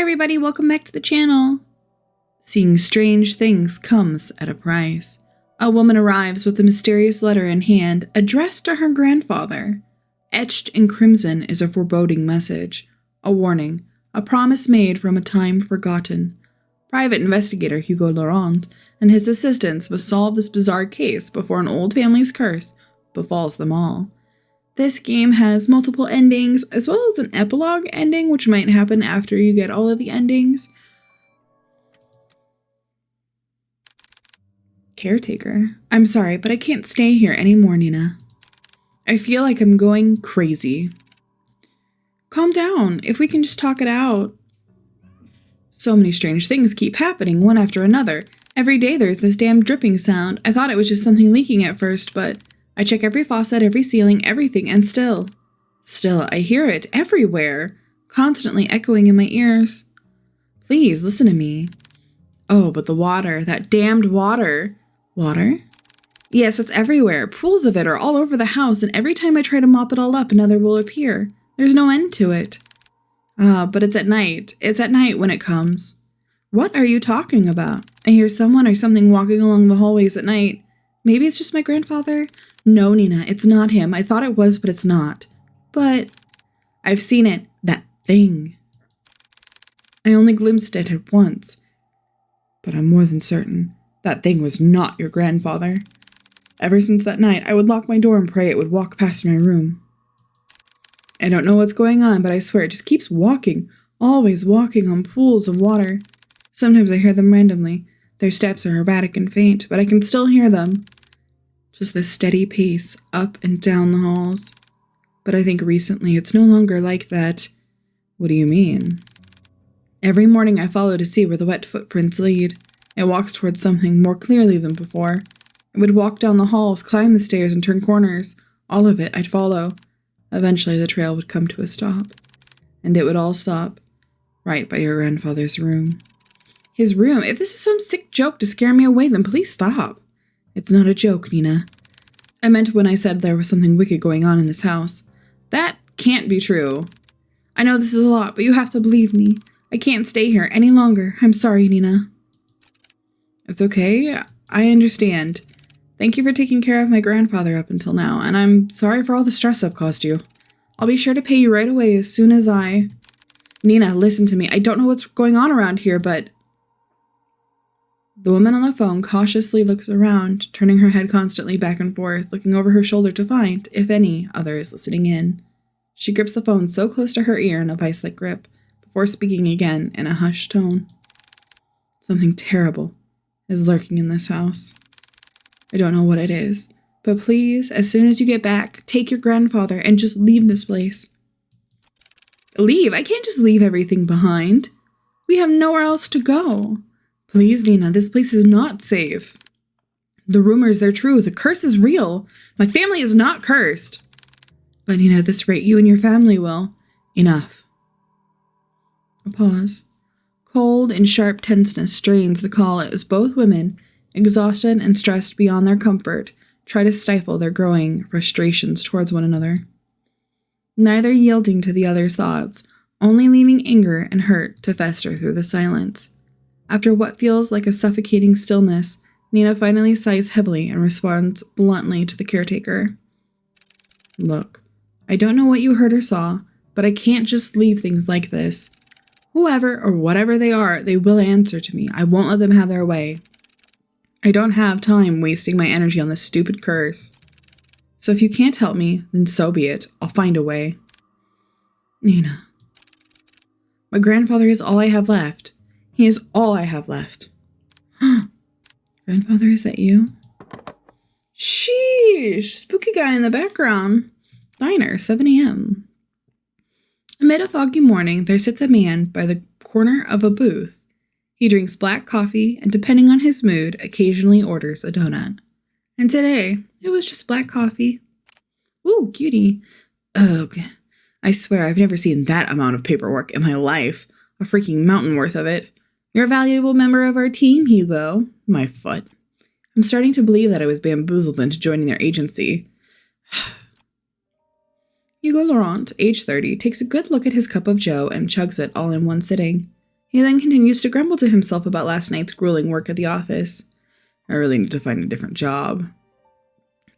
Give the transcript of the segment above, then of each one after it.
everybody, welcome back to the channel. Seeing strange things comes at a price. A woman arrives with a mysterious letter in hand addressed to her grandfather. Etched in crimson is a foreboding message, a warning, a promise made from a time forgotten. Private investigator Hugo Laurent and his assistants must solve this bizarre case before an old family's curse befalls them all. This game has multiple endings, as well as an epilogue ending, which might happen after you get all of the endings. Caretaker. I'm sorry, but I can't stay here anymore, Nina. I feel like I'm going crazy. Calm down, if we can just talk it out. So many strange things keep happening, one after another. Every day there's this damn dripping sound. I thought it was just something leaking at first, but I check every faucet, every ceiling, everything, and still, I hear it everywhere, constantly echoing in my ears. Please, listen to me. Oh, but the water, that damned water. Water? Yes, it's everywhere. Pools of it are all over the house, and every time I try to mop it all up, another will appear. There's no end to it. But it's at night. It's at night when it comes. What are you talking about? I hear someone or something walking along the hallways at night. Maybe it's just my grandfather? No, Nina, it's not him. I thought it was, but it's not. But I've seen it. That thing. I only glimpsed it at once. But I'm more than certain that thing was not your grandfather. Ever since that night, I would lock my door and pray it would walk past my room. I don't know what's going on, but I swear it just keeps walking, always walking on pools of water. Sometimes I hear them randomly. Their steps are erratic and faint, but I can still hear them. Just this steady pace up and down the halls. But I think recently it's no longer like that. What do you mean? Every morning I follow to see where the wet footprints lead. It walks towards something more clearly than before. It would walk down the halls, climb the stairs, and turn corners. All of it I'd follow. Eventually the trail would come to a stop. And it would all stop right by your grandfather's room. His room? If this is some sick joke to scare me away, then please stop. It's not a joke, Nina. I meant when I said there was something wicked going on in this house. That can't be true. I know this is a lot, but you have to believe me. I can't stay here any longer. I'm sorry, Nina. It's okay. I understand. Thank you for taking care of my grandfather up until now, and I'm sorry for all the stress I've caused you. I'll be sure to pay you right away as soon as Nina, listen to me. I don't know what's going on around here, but... The woman on the phone cautiously looks around, turning her head constantly back and forth, looking over her shoulder to find, if any, others listening in. She grips the phone so close to her ear in a vice-like grip, before speaking again in a hushed tone. Something terrible is lurking in this house. I don't know what it is, but please, as soon as you get back, take your grandfather and just leave this place. Leave? I can't just leave everything behind. We have nowhere else to go. Please, Nina, this place is not safe. The rumors, they're true. The curse is real. My family is not cursed. But Nina, at this rate, you and your family will. Enough. A pause. Cold and sharp tenseness strains the call as both women, exhausted and stressed beyond their comfort, try to stifle their growing frustrations towards one another. Neither yielding to the other's thoughts, only leaving anger and hurt to fester through the silence. After what feels like a suffocating stillness, Nina finally sighs heavily and responds bluntly to the caretaker. Look, I don't know what you heard or saw, but I can't just leave things like this. Whoever or whatever they are, they will answer to me. I won't let them have their way. I don't have time wasting my energy on this stupid curse. So if you can't help me, then so be it. I'll find a way. Nina. My grandfather is all I have left. He is all I have left. Grandfather, is that you? Sheesh! Spooky guy in the background. Diner, 7 a.m. Amid a foggy morning, there sits a man by the corner of a booth. He drinks black coffee and, depending on his mood, occasionally orders a donut. And today, it was just black coffee. Ooh, cutie. Ugh. I swear I've never seen that amount of paperwork in my life. A freaking mountain worth of it. You're a valuable member of our team, Hugo. My foot. I'm starting to believe that I was bamboozled into joining their agency. Hugo Laurent, age 30, takes a good look at his cup of joe and chugs it all in one sitting. He then continues to grumble to himself about last night's grueling work at the office. I really need to find a different job.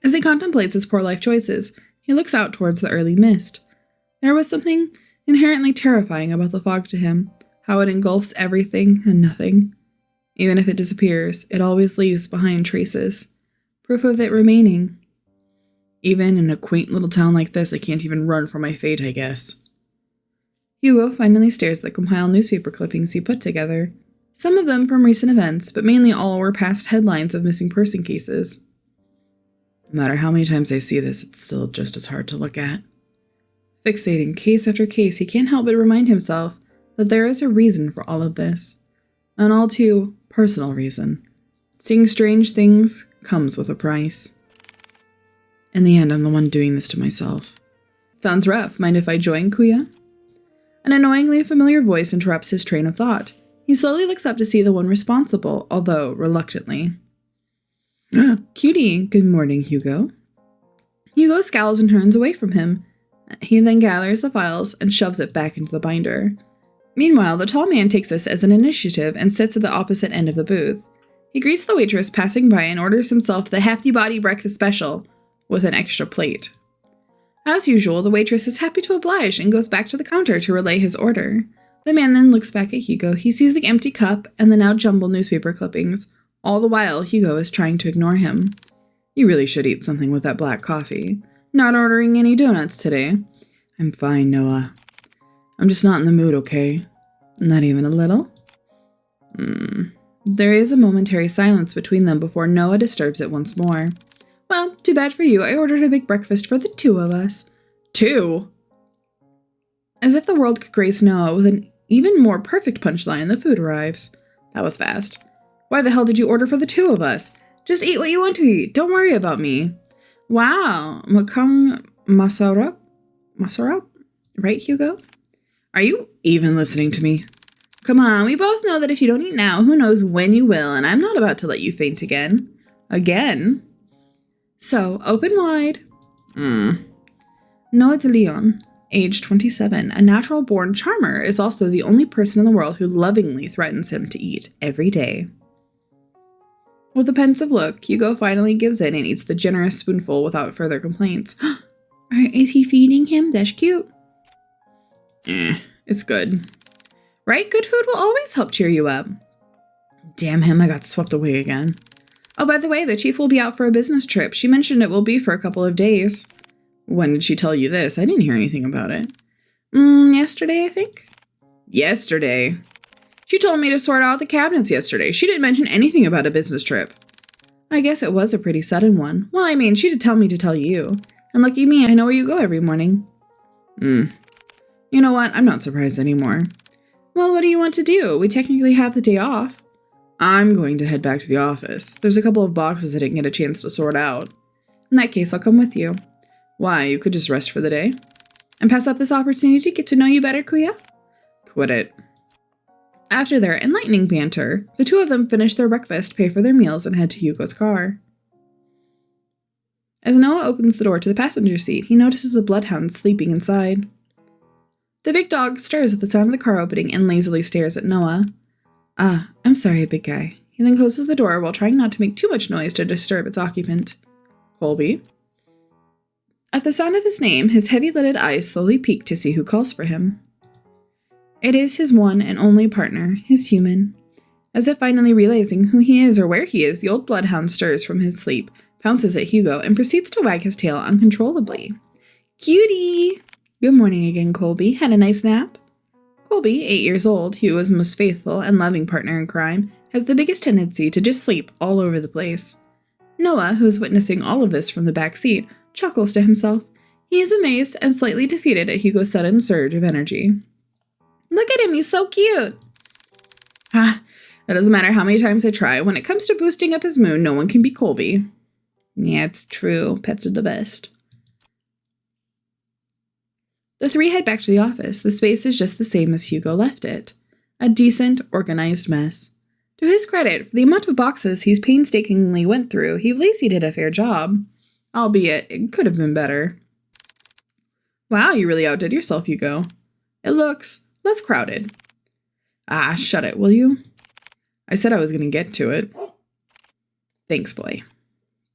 As he contemplates his poor life choices, he looks out towards the early mist. There was something inherently terrifying about the fog to him, how it engulfs everything and nothing. Even if it disappears, it always leaves behind traces, proof of it remaining. Even in a quaint little town like this, I can't even run from my fate, I guess. Hugo finally stares at the compiled newspaper clippings he put together. Some of them from recent events, but mainly all were past headlines of missing person cases. No matter how many times I see this, it's still just as hard to look at. Fixating case after case, he can't help but remind himself that there is a reason for all of this. An all too personal reason. Seeing strange things comes with a price. In the end, I'm the one doing this to myself. Sounds rough. Mind if I join, Kuya? An annoyingly familiar voice interrupts his train of thought. He slowly looks up to see the one responsible, although reluctantly. Cutie, good morning, Hugo. Hugo scowls and turns away from him. He then gathers the files and shoves it back into the binder. Meanwhile, the tall man takes this as an initiative and sits at the opposite end of the booth. He greets the waitress passing by and orders himself the hefty body breakfast special with an extra plate. As usual, the waitress is happy to oblige and goes back to the counter to relay his order. The man then looks back at Hugo. He sees the empty cup and the now jumbled newspaper clippings. All the while, Hugo is trying to ignore him. You really should eat something with that black coffee. Not ordering any donuts today. I'm fine, Noah. I'm just not in the mood, okay? Not even a little? There is a momentary silence between them before Noah disturbs it once more. Well, too bad for you. I ordered a big breakfast for the two of us. Two? As if the world could grace Noah with an even more perfect punchline, the food arrives. That was fast. Why the hell did you order for the two of us? Just eat what you want to eat. Don't worry about me. Wow. Makang Masarap? Masarap? Right, Hugo? Are you even listening to me? Come on, we both know that if you don't eat now, who knows when you will, and I'm not about to let you faint again. Again? So, open wide. Noah de Leon, age 27, a natural-born charmer, is also the only person in the world who lovingly threatens him to eat every day. With a pensive look, Hugo finally gives in and eats the generous spoonful without further complaints. Is he feeding him? That's cute. It's good. Right? Good food will always help cheer you up. Damn him, I got swept away again. Oh, by the way, the chief will be out for a business trip. She mentioned it will be for a couple of days. When did she tell you this? I didn't hear anything about it. Yesterday, I think? Yesterday? She told me to sort out the cabinets yesterday. She didn't mention anything about a business trip. I guess it was a pretty sudden one. Well, I mean, she did tell me to tell you. And lucky me, I know where you go every morning. You know what? I'm not surprised anymore. Well, what do you want to do? We technically have the day off. I'm going to head back to the office. There's a couple of boxes I didn't get a chance to sort out. In that case, I'll come with you. Why, you could just rest for the day? And pass up this opportunity to get to know you better, Kuya? Quit it. After their enlightening banter, the two of them finish their breakfast, pay for their meals, and head to Hugo's car. As Noah opens the door to the passenger seat, he notices a bloodhound sleeping inside. The big dog stirs at the sound of the car opening and lazily stares at Noah. I'm sorry, big guy. He then closes the door while trying not to make too much noise to disturb its occupant. Colby? At the sound of his name, his heavy-lidded eyes slowly peek to see who calls for him. It is his one and only partner, his human. As if finally realizing who he is or where he is, the old bloodhound stirs from his sleep, pounces at Hugo, and proceeds to wag his tail uncontrollably. Cutie! Good morning again, Colby. Had a nice nap? Colby, 8 years old, Hugo's most faithful and loving partner in crime, has the biggest tendency to just sleep all over the place. Noah, who is witnessing all of this from the back seat, chuckles to himself. He is amazed and slightly defeated at Hugo's sudden surge of energy. Look at him, he's so cute! It doesn't matter how many times I try. When it comes to boosting up his mood, no one can beat Colby. Yeah, it's true. Pets are the best. The three head back to the office. The space is just the same as Hugo left it. A decent, organized mess. To his credit, for the amount of boxes he painstakingly went through, he believes he did a fair job. Albeit, it could have been better. Wow, you really outdid yourself, Hugo. It looks less crowded. Ah, shut it, will you? I said I was going to get to it. Thanks, boy.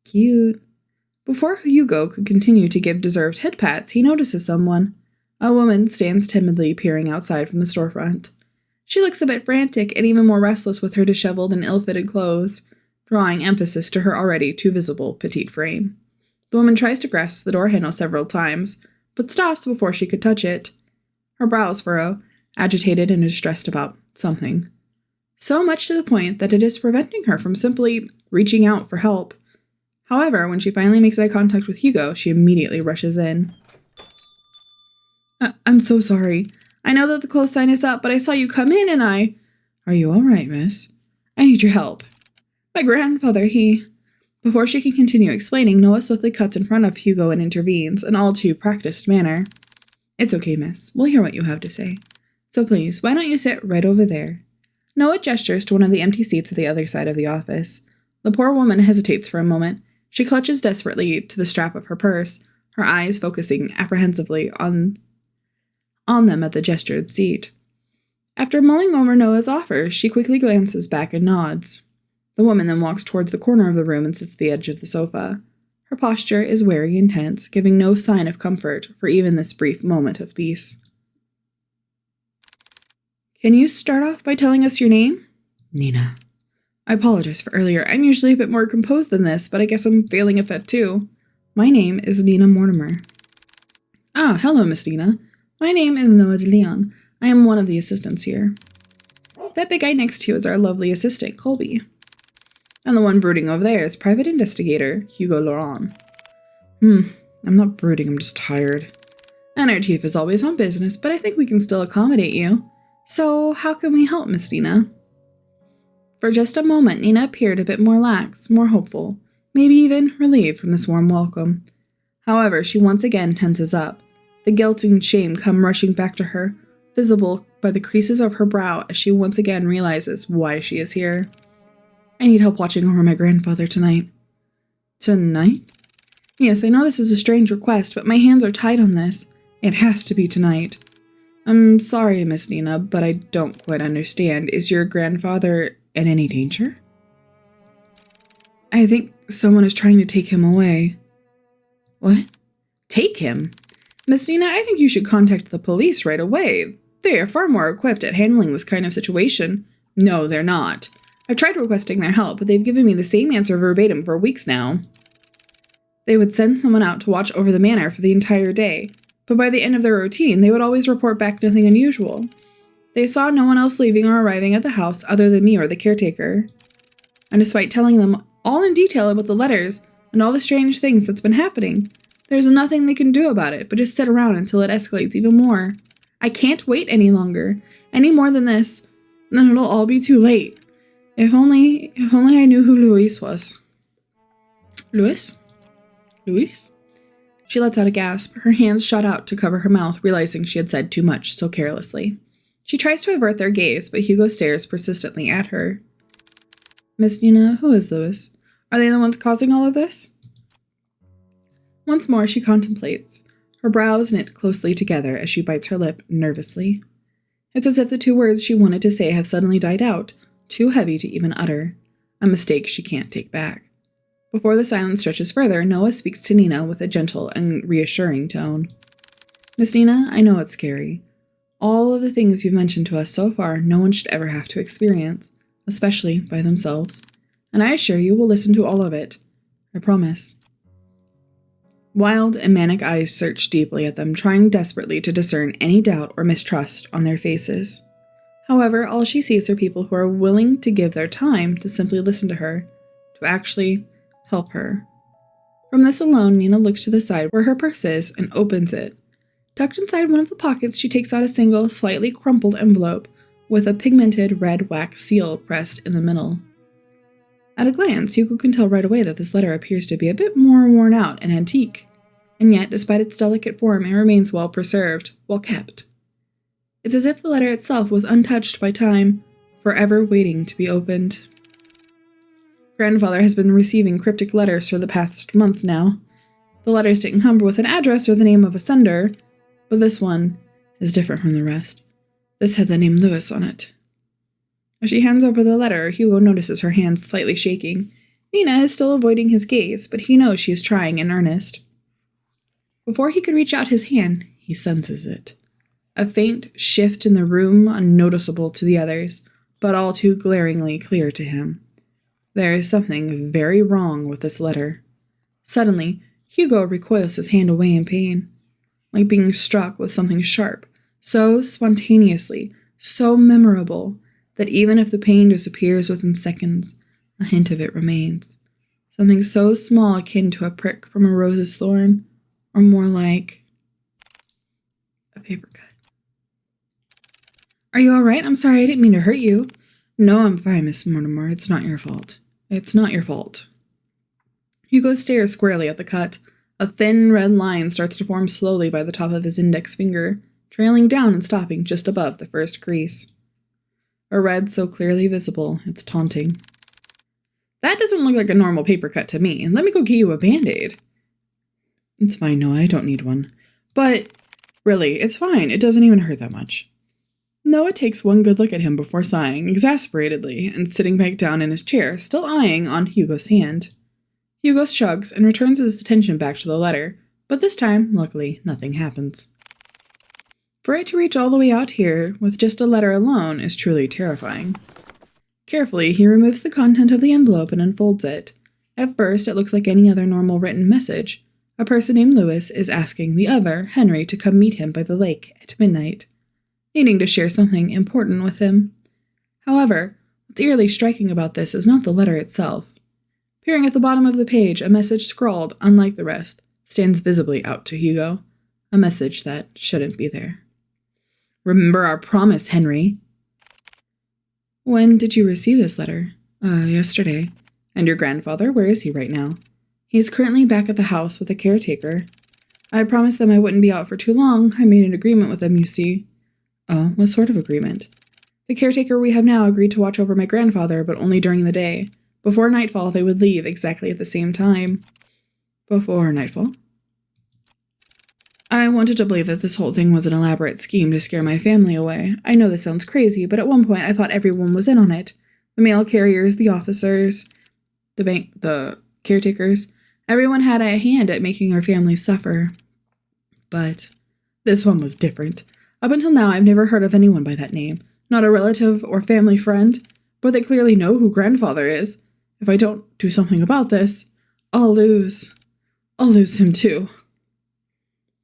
Cute. Before Hugo could continue to give deserved head pats, he notices someone. A woman stands timidly peering outside from the storefront. She looks a bit frantic and even more restless with her disheveled and ill-fitted clothes, drawing emphasis to her already too visible petite frame. The woman tries to grasp the door handle several times, but stops before she could touch it. Her brows furrow, agitated and distressed about something. So much to the point that it is preventing her from simply reaching out for help. However, when she finally makes eye contact with Hugo, she immediately rushes in. I'm so sorry. I know that the close sign is up, but I saw you come in and I... Are you all right, miss? I need your help. My grandfather, Before she can continue explaining, Noah swiftly cuts in front of Hugo and intervenes, an all too practiced manner. It's okay, miss. We'll hear what you have to say. So please, why don't you sit right over there? Noah gestures to one of the empty seats at the other side of the office. The poor woman hesitates for a moment. She clutches desperately to the strap of her purse, her eyes focusing apprehensively on them at the gestured seat. After mulling over Noah's offer, she quickly glances back and nods. The woman then walks towards the corner of the room and sits at the edge of the sofa. Her posture is wary and tense, giving no sign of comfort for even this brief moment of peace. Can you start off by telling us your name? Nina. I apologize for earlier. I'm usually a bit more composed than this, but I guess I'm failing at that too. My name is Nina Mortimer. Ah, hello, Miss Nina. My name is Noah de Leon. I am one of the assistants here. That big guy next to you is our lovely assistant, Colby. And the one brooding over there is private investigator, Hugo Laurent. I'm not brooding, I'm just tired. And our chief is always on business, but I think we can still accommodate you. So, how can we help, Miss Nina? For just a moment, Nina appeared a bit more lax, more hopeful, maybe even relieved from this warm welcome. However, she once again tenses up. The guilt and shame come rushing back to her, visible by the creases of her brow as she once again realizes why she is here. I need help watching over my grandfather tonight. Tonight? Yes, I know this is a strange request, but my hands are tied on this. It has to be tonight. I'm sorry, Miss Nina, but I don't quite understand. Is your grandfather in any danger? I think someone is trying to take him away. What? Take him? Miss Nina, I think you should contact the police right away. They are far more equipped at handling this kind of situation. No, they're not. I've tried requesting their help, but they've given me the same answer verbatim for weeks now. They would send someone out to watch over the manor for the entire day, but by the end of their routine, they would always report back nothing unusual. They saw no one else leaving or arriving at the house other than me or the caretaker. And despite telling them all in detail about the letters and all the strange things that's been happening, there's nothing they can do about it but just sit around until it escalates even more. I can't wait any longer, any more than this, then it'll all be too late. If only I knew who Luis was. Luis? Luis? She lets out a gasp. Her hands shot out to cover her mouth, realizing she had said too much so carelessly. She tries to avert their gaze, but Hugo stares persistently at her. Miss Nina, who is Luis? Are they the ones causing all of this? Once more she contemplates, her brows knit closely together as she bites her lip nervously. It's as if the two words she wanted to say have suddenly died out, too heavy to even utter, a mistake she can't take back. Before the silence stretches further, Noah speaks to Nina with a gentle and reassuring tone. Miss Nina, I know it's scary. All of the things you've mentioned to us so far, no one should ever have to experience, especially by themselves. And I assure you we'll listen to all of it. I promise. Wild and manic eyes search deeply at them, trying desperately to discern any doubt or mistrust on their faces. However, all she sees are people who are willing to give their time to simply listen to her, to actually help her. From this alone, Nina looks to the side where her purse is and opens it. Tucked inside one of the pockets, she takes out a single, slightly crumpled envelope with a pigmented red wax seal pressed in the middle. At a glance, Hugo can tell right away that this letter appears to be a bit more worn out and antique, and yet, despite its delicate form, it remains well preserved, well kept. It's as if the letter itself was untouched by time, forever waiting to be opened. Grandfather has been receiving cryptic letters for the past month now. The letters didn't come with an address or the name of a sender, but this one is different from the rest. This had the name Lewis on it. As she hands over the letter, Hugo notices her hands slightly shaking. Nina is still avoiding his gaze, but he knows she is trying in earnest. Before he could reach out his hand, he senses it. A faint shift in the room, unnoticeable to the others, but all too glaringly clear to him. There is something very wrong with this letter. Suddenly, Hugo recoils his hand away in pain, like being struck with something sharp, so spontaneously, so memorable, that even if the pain disappears within seconds, a hint of it remains. Something so small akin to a prick from a rose's thorn, or more like a paper cut. Are you all right? I'm sorry, I didn't mean to hurt you. No, I'm fine, Miss Mortimer. It's not your fault. It's not your fault. Hugo stares squarely at the cut. A thin red line starts to form slowly by the top of his index finger, trailing down and stopping just above the first crease. A red so clearly visible, it's taunting. That doesn't look like a normal paper cut to me. Let me go get you a Band-Aid. It's fine, Noah, I don't need one. But, really, it's fine. It doesn't even hurt that much. Noah takes one good look at him before sighing, exasperatedly, and sitting back down in his chair, still eyeing on Hugo's hand. Hugo shrugs and returns his attention back to the letter, but this time, luckily, nothing happens. For it to reach all the way out here, with just a letter alone, is truly terrifying. Carefully, he removes the content of the envelope and unfolds it. At first, it looks like any other normal written message. A person named Lewis is asking the other, Henry, to come meet him by the lake at midnight, needing to share something important with him. However, what's eerily striking about this is not the letter itself. Peering at the bottom of the page, a message scrawled, unlike the rest, stands visibly out to Hugo. A message that shouldn't be there. Remember our promise, Henry. When did you receive this letter? Yesterday. And your grandfather, where is he right now? He is currently back at the house with a caretaker. I promised them I wouldn't be out for too long. I made an agreement with them, you see. Oh, what sort of agreement? The caretaker we have now agreed to watch over my grandfather, but only during the day. Before nightfall, they would leave exactly at the same time. Before nightfall? I wanted to believe that this whole thing was an elaborate scheme to scare my family away. I know this sounds crazy, but at one point I thought everyone was in on it. The mail carriers, the officers, the caretakers. Everyone had a hand at making our families suffer. But this one was different. Up until now, I've never heard of anyone by that name. Not a relative or family friend. But they clearly know who grandfather is. If I don't do something about this, I'll lose him too.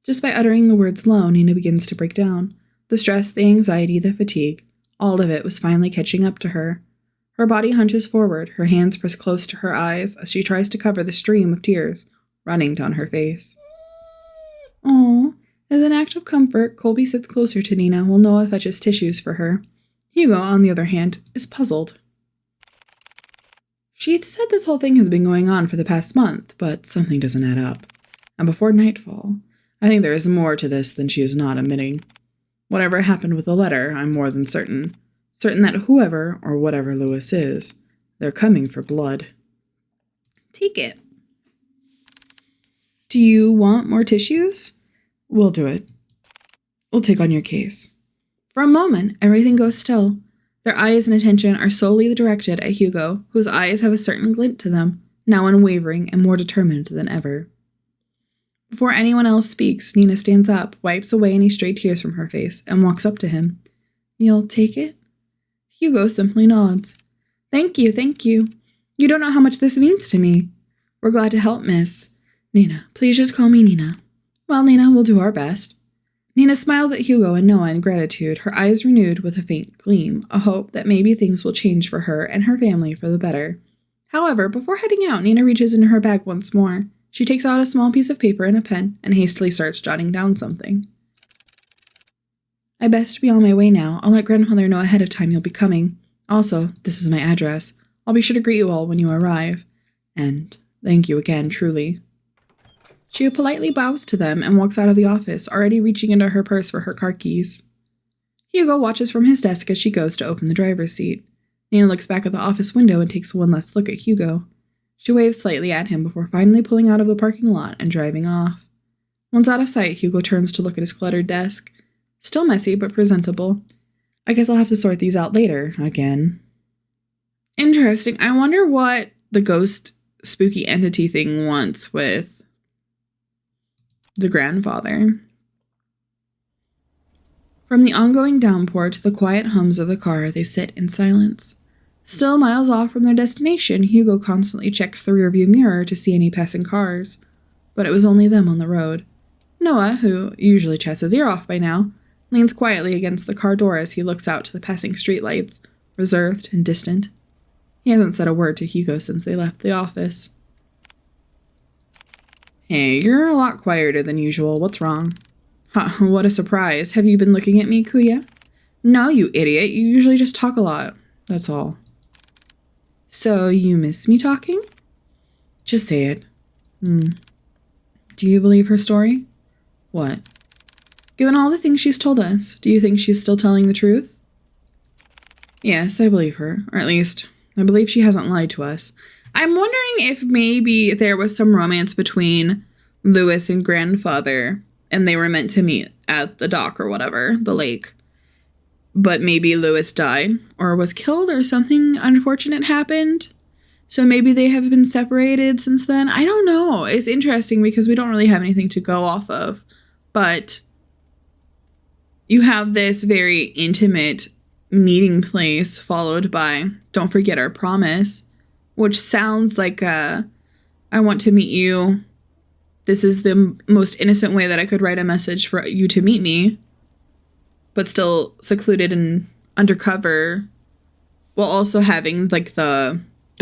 Just by uttering the words low, Nina begins to break down. The stress, the anxiety, the fatigue, all of it was finally catching up to her. Her body hunches forward, her hands press close to her eyes as she tries to cover the stream of tears running down her face. Oh, as an act of comfort, Colby sits closer to Nina while Noah fetches tissues for her. Hugo, on the other hand, is puzzled. She said this whole thing has been going on for the past month, but something doesn't add up. And before nightfall, I think there is more to this than she is not admitting. Whatever happened with the letter, I'm more than certain. Certain that whoever or whatever Lewis is, they're coming for blood. Take it. Do you want more tissues? We'll do it. We'll take on your case. For a moment, everything goes still. Their eyes and attention are solely directed at Hugo, whose eyes have a certain glint to them, now unwavering and more determined than ever. Before anyone else speaks, Nina stands up, wipes away any stray tears from her face, and walks up to him. You'll take it? Hugo simply nods. Thank you, thank you. You don't know how much this means to me. We're glad to help, miss. Nina, please just call me Nina. Well, Nina, we'll do our best. Nina smiles at Hugo and Noah in gratitude, her eyes renewed with a faint gleam, a hope that maybe things will change for her and her family for the better. However, before heading out, Nina reaches into her bag once more. She takes out a small piece of paper and a pen and hastily starts jotting down something. I best be on my way now. I'll let grandmother know ahead of time you'll be coming. Also, this is my address. I'll be sure to greet you all when you arrive. And thank you again, truly. She politely bows to them and walks out of the office, already reaching into her purse for her car keys. Hugo watches from his desk as she goes to open the driver's seat. Nina looks back at the office window and takes one last look at Hugo. She waves slightly at him before finally pulling out of the parking lot and driving off. Once out of sight, Hugo turns to look at his cluttered desk. Still messy, but presentable. I guess I'll have to sort these out later, again. Interesting. I wonder what the ghost spooky entity thing wants with the grandfather. From the ongoing downpour to the quiet hums of the car, they sit in silence. Still miles off from their destination, Hugo constantly checks the rearview mirror to see any passing cars. But it was only them on the road. Noah, who usually chats his ear off by now, leans quietly against the car door as he looks out to the passing streetlights, reserved and distant. He hasn't said a word to Hugo since they left the office. Hey, you're a lot quieter than usual. What's wrong? Ha, what a surprise. Have you been looking at me, Kuya? No, you idiot. You usually just talk a lot. That's all. So, you miss me talking? Just say it. Do you believe her story? What? Given all the things she's told us, do you think she's still telling the truth? Yes, I believe her. Or at least, I believe she hasn't lied to us. I'm wondering if maybe there was some romance between Louis and grandfather, and they were meant to meet at the dock or whatever, the lake. But maybe Louis died, or was killed, or something unfortunate happened. So maybe they have been separated since then. I don't know. It's interesting because we don't really have anything to go off of. But you have this very intimate meeting place followed by Don't Forget Our Promise, which sounds like I want to meet you. This is the most innocent way that I could write a message for you to meet me, but still secluded and undercover, while also having like the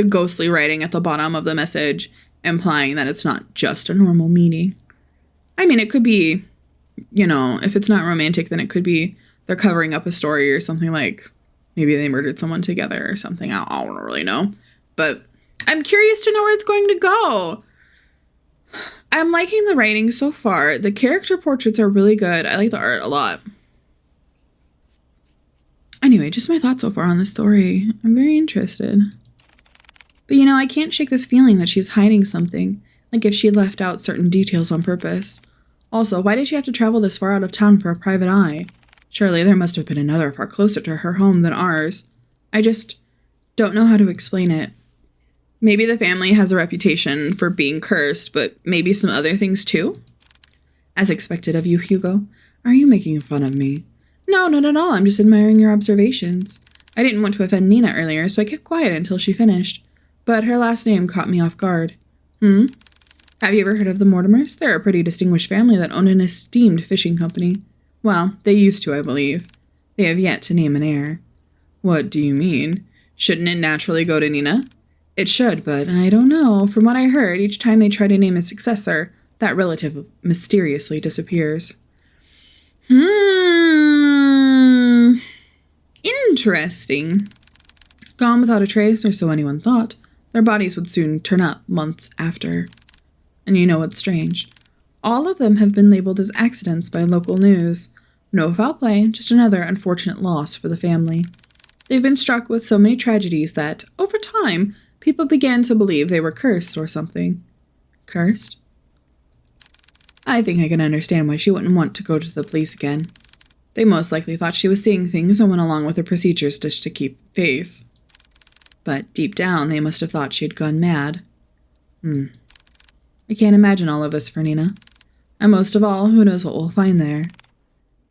ghostly writing at the bottom of the message, implying that it's not just a normal meeting. I mean, it could be, if it's not romantic, then it could be they're covering up a story or something, like maybe they murdered someone together or something. I don't really know. But I'm curious to know where it's going to go. I'm liking the writing so far. The character portraits are really good. I like the art a lot. Anyway, just my thoughts so far on the story. I'm very interested. But I can't shake this feeling that she's hiding something, like if she had left out certain details on purpose. Also, why did she have to travel this far out of town for a private eye? Surely there must have been another far closer to her home than ours. I just don't know how to explain it. Maybe the family has a reputation for being cursed, but maybe some other things too? As expected of you, Hugo. Are you making fun of me? No, not at all. I'm just admiring your observations. I didn't want to offend Nina earlier, so I kept quiet until she finished. But her last name caught me off guard. Have you ever heard of the Mortimers? They're a pretty distinguished family that own an esteemed fishing company. Well, they used to, I believe. They have yet to name an heir. What do you mean? Shouldn't it naturally go to Nina? It should, but I don't know. From what I heard, each time they try to name a successor, that relative mysteriously disappears. Interesting. Gone without a trace, or so anyone thought. Their bodies would soon turn up months after. And you know what's strange? All of them have been labeled as accidents by local news. No foul play, just another unfortunate loss for the family. They've been struck with so many tragedies that, over time, people began to believe they were cursed or something. Cursed? I think I can understand why she wouldn't want to go to the police again. They most likely thought she was seeing things and went along with the procedures just to keep face. But deep down, they must have thought she had gone mad. I can't imagine all of this for Nina. And most of all, who knows what we'll find there.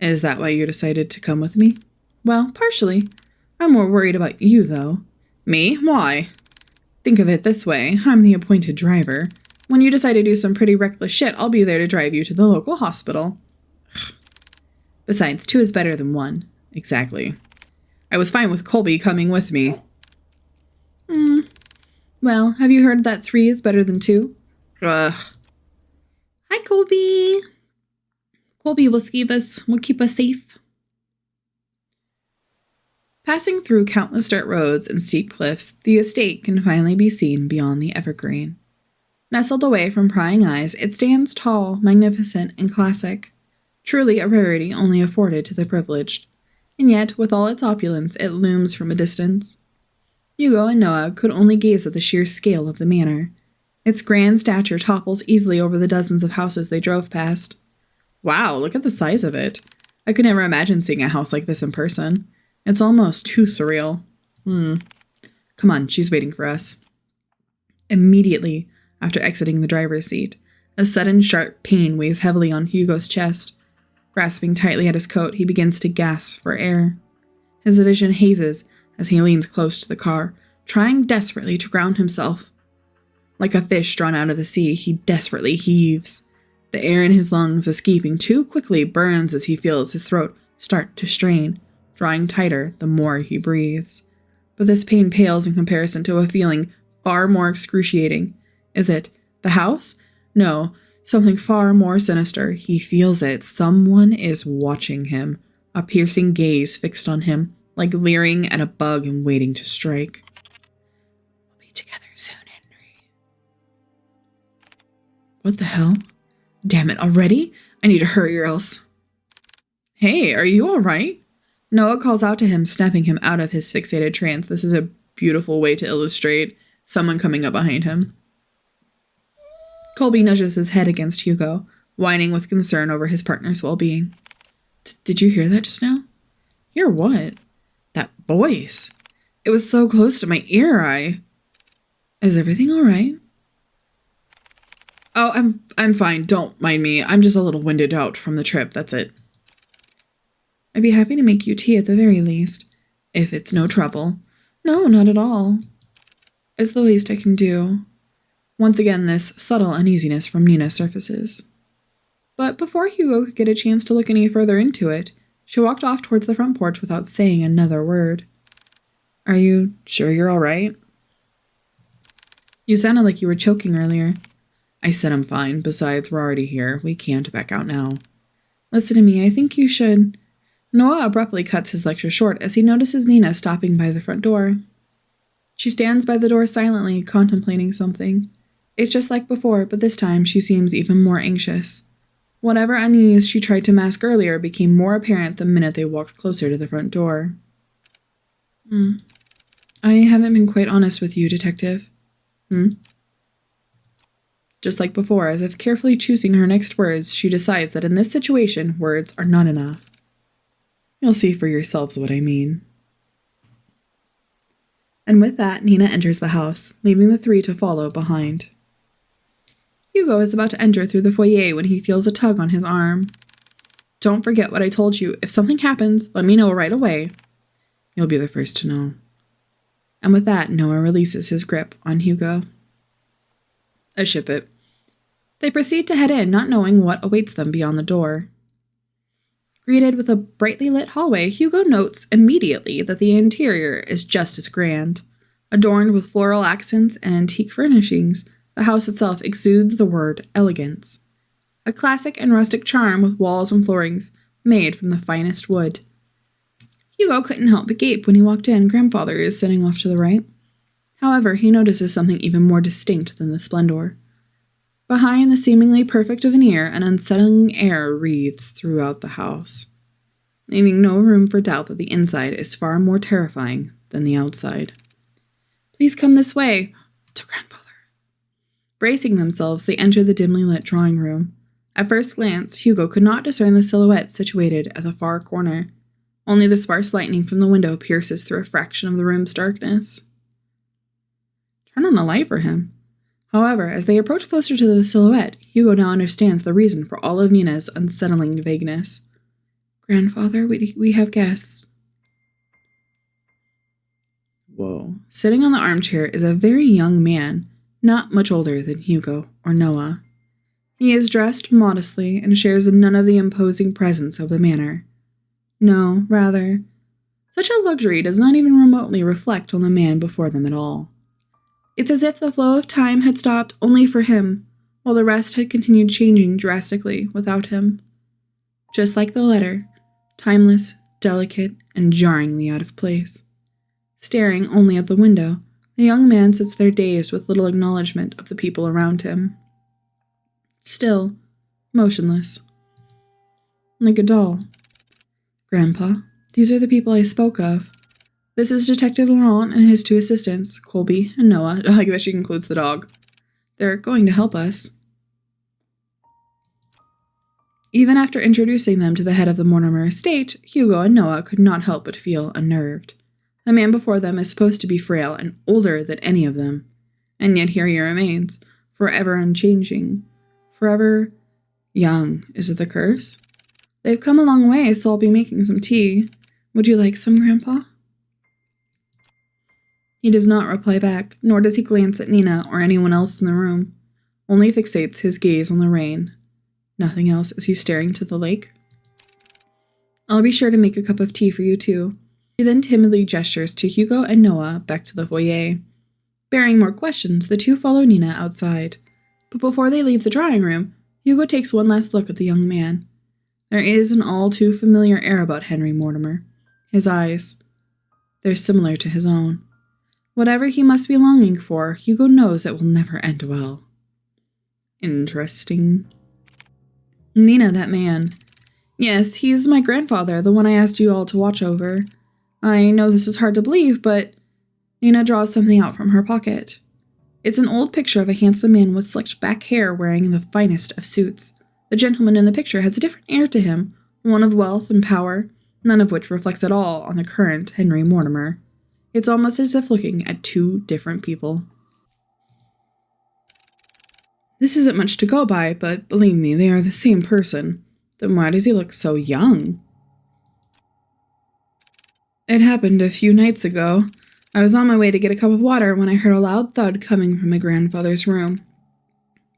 Is that why you decided to come with me? Well, partially. I'm more worried about you, though. Me? Why? Think of it this way. I'm the appointed driver. When you decide to do some pretty reckless shit, I'll be there to drive you to the local hospital. Besides, 2 is better than 1. Exactly. I was fine with Colby coming with me. Well, have you heard that 3 is better than 2? Ugh. Hi, Colby. Colby will keep us safe. Passing through countless dirt roads and steep cliffs, the estate can finally be seen beyond the evergreen. Nestled away from prying eyes, it stands tall, magnificent, and classic. Truly a rarity only afforded to the privileged. And yet, with all its opulence, it looms from a distance. Hugo and Noah could only gaze at the sheer scale of the manor. Its grand stature topples easily over the dozens of houses they drove past. Wow, look at the size of it. I could never imagine seeing a house like this in person. It's almost too surreal. Come on, she's waiting for us. Immediately after exiting the driver's seat, a sudden sharp pain weighs heavily on Hugo's chest. Grasping tightly at his coat, he begins to gasp for air. His vision hazes as he leans close to the car, trying desperately to ground himself. Like a fish drawn out of the sea, he desperately heaves. The air in his lungs, escaping too quickly, burns as he feels his throat start to strain, drawing tighter the more he breathes. But this pain pales in comparison to a feeling far more excruciating. Is it the house? No, something far more sinister. He feels it. Someone is watching him, a piercing gaze fixed on him, like leering at a bug and waiting to strike. We'll be together soon, Henry. What the hell? Damn it, already? I need to hurry or else. Hey, are you all right? Noah calls out to him, snapping him out of his fixated trance. This is a beautiful way to illustrate someone coming up behind him. Colby nudges his head against Hugo, whining with concern over his partner's well-being. Did you hear that just now? Hear what? That voice. It was so close to my ear. Is everything all right? Oh, I'm fine. Don't mind me. I'm just a little winded out from the trip. That's it. I'd be happy to make you tea at the very least, if it's no trouble. No, not at all. It's the least I can do. Once again, this subtle uneasiness from Nina surfaces. But before Hugo could get a chance to look any further into it, she walked off towards the front porch without saying another word. Are you sure you're all right? You sounded like you were choking earlier. I said I'm fine. Besides, we're already here. We can't back out now. Listen to me. I think you should... Noah abruptly cuts his lecture short as he notices Nina stopping by the front door. She stands by the door silently, contemplating something. It's just like before, but this time she seems even more anxious. Whatever unease she tried to mask earlier became more apparent the minute they walked closer to the front door. I haven't been quite honest with you, Detective. Just like before, as if carefully choosing her next words, she decides that in this situation, words are not enough. You'll see for yourselves what I mean. And with that, Nina enters the house, leaving the three to follow behind. Hugo is about to enter through the foyer when he feels a tug on his arm. Don't forget what I told you. If something happens, let me know right away. You'll be the first to know. And with that, Noah releases his grip on Hugo. I ship it. They proceed to head in, not knowing what awaits them beyond the door. Greeted with a brightly lit hallway, Hugo notes immediately that the interior is just as grand. Adorned with floral accents and antique furnishings, the house itself exudes the word elegance. A classic and rustic charm with walls and floorings made from the finest wood. Hugo couldn't help but gape when he walked in. Grandfather is sitting off to the right. However, he notices something even more distinct than the splendor. Behind the seemingly perfect veneer, an unsettling air wreathes throughout the house, leaving no room for doubt that the inside is far more terrifying than the outside. Please come this way, to Grandfather. Bracing themselves, they enter the dimly lit drawing room. At first glance, Hugo could not discern the silhouette situated at the far corner. Only the sparse lightning from the window pierces through a fraction of the room's darkness. Turn on a light for him. However, as they approach closer to the silhouette, Hugo now understands the reason for all of Nina's unsettling vagueness. Grandfather, we have guests. Whoa. Sitting on the armchair is a very young man, not much older than Hugo or Noah. He is dressed modestly and shares none of the imposing presence of the manor. No, rather, such a luxury does not even remotely reflect on the man before them at all. It's as if the flow of time had stopped only for him, while the rest had continued changing drastically without him. Just like the letter, timeless, delicate, and jarringly out of place. Staring only at the window, the young man sits there dazed with little acknowledgement of the people around him. Still, motionless. Like a doll. Grandpa, these are the people I spoke of. This is Detective Laurent and his two assistants, Colby and Noah. I like that she includes the dog. They're going to help us. Even after introducing them to the head of the Mortimer estate, Hugo and Noah could not help but feel unnerved. The man before them is supposed to be frail and older than any of them. And yet here he remains, forever unchanging, forever young. Is it the curse? They've come a long way, so I'll be making some tea. Would you like some, Grandpa? He does not reply back, nor does he glance at Nina or anyone else in the room, only fixates his gaze on the rain. Nothing else as he's staring to the lake. I'll be sure to make a cup of tea for you too. He then timidly gestures to Hugo and Noah back to the foyer. Bearing more questions, the two follow Nina outside. But before they leave the drawing room, Hugo takes one last look at the young man. There is an all too familiar air about Henry Mortimer. His eyes, they're similar to his own. Whatever he must be longing for, Hugo knows it will never end well. Interesting. Nina, that man. Yes, he's my grandfather, the one I asked you all to watch over. I know this is hard to believe, but Nina draws something out from her pocket. It's an old picture of a handsome man with slicked back hair wearing the finest of suits. The gentleman in the picture has a different air to him, one of wealth and power, none of which reflects at all on the current Henry Mortimer. It's almost as if looking at two different people. This isn't much to go by, but believe me, they are the same person. Then why does he look so young? It happened a few nights ago. I was on my way to get a cup of water when I heard a loud thud coming from my grandfather's room.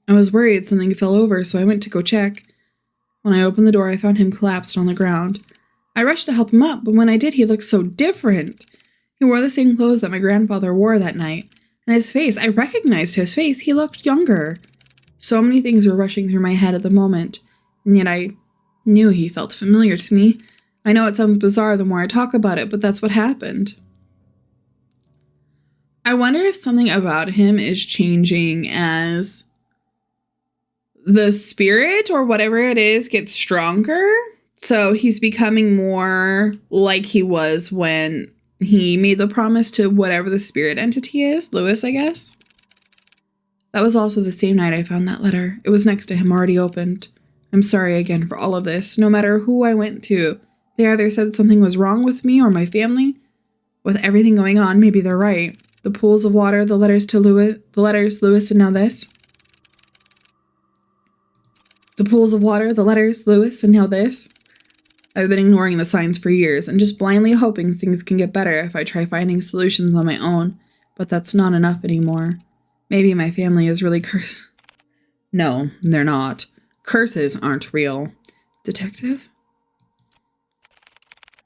I was worried something fell over, so I went to go check. When I opened the door, I found him collapsed on the ground. I rushed to help him up, but when I did, he looked so different. He wore the same clothes that my grandfather wore that night, and his face, I recognized his face. He looked younger. So many things were rushing through my head at the moment, and yet I knew he felt familiar to me. I know it sounds bizarre the more I talk about it, but that's what happened. I wonder if something about him is changing as the spirit or whatever it is gets stronger. So he's becoming more like he was when he made the promise to whatever the spirit entity is, Lewis, I guess. That was also the same night I found that letter. It was next to him, already opened. I'm sorry again for all of this. No matter who I went to, they either said something was wrong with me or my family. With everything going on, maybe they're right. The pools of water, the letters to Lewis, and now this. The pools of water, the letters, Lewis, and now this. I've been ignoring the signs for years and just blindly hoping things can get better if I try finding solutions on my own, but that's not enough anymore. Maybe my family is really cursed. No, they're not. Curses aren't real. Detective?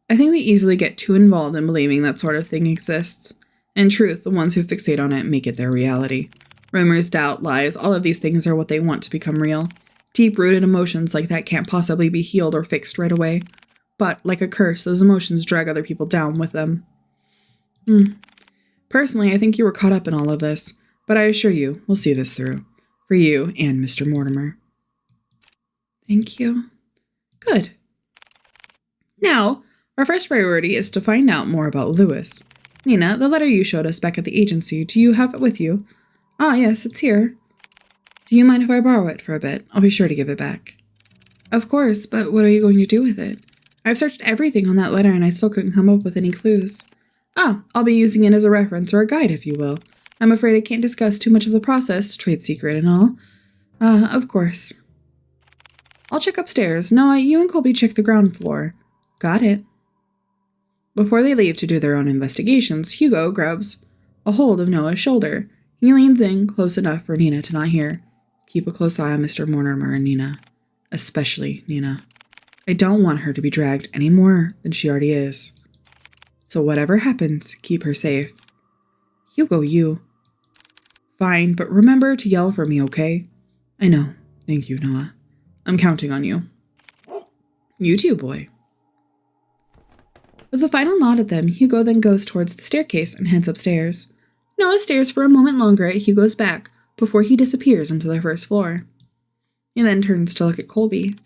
I think we easily get too involved in believing that sort of thing exists. In truth, the ones who fixate on it make it their reality. Rumors, doubt, lies, all of these things are what they want to become real. Deep-rooted emotions like that can't possibly be healed or fixed right away. But, like a curse, those emotions drag other people down with them. Personally, I think you were caught up in all of this, but I assure you, we'll see this through. For you and Mr. Mortimer. Thank you. Good. Now, our first priority is to find out more about Lewis. Nina, the letter you showed us back at the agency, do you have it with you? Ah, yes, it's here. Do you mind if I borrow it for a bit? I'll be sure to give it back. Of course, but what are you going to do with it? I've searched everything on that letter and I still couldn't come up with any clues. Ah, I'll be using it as a reference or a guide, if you will. I'm afraid I can't discuss too much of the process, trade secret and all. Of course. I'll check upstairs. Noah, you and Colby check the ground floor. Got it. Before they leave to do their own investigations, Hugo grabs a hold of Noah's shoulder. He leans in close enough for Nina to not hear. Keep a close eye on Mr. Mortimer and Nina. Especially Nina. I don't want her to be dragged any more than she already is. So whatever happens, keep her safe. Hugo, you. Fine, but remember to yell for me, okay? I know. Thank you, Noah. I'm counting on you. You too, boy. With a final nod at them, Hugo then goes towards the staircase and heads upstairs. Noah stares for a moment longer at Hugo's back before he disappears into the first floor. He then turns to look at Colby.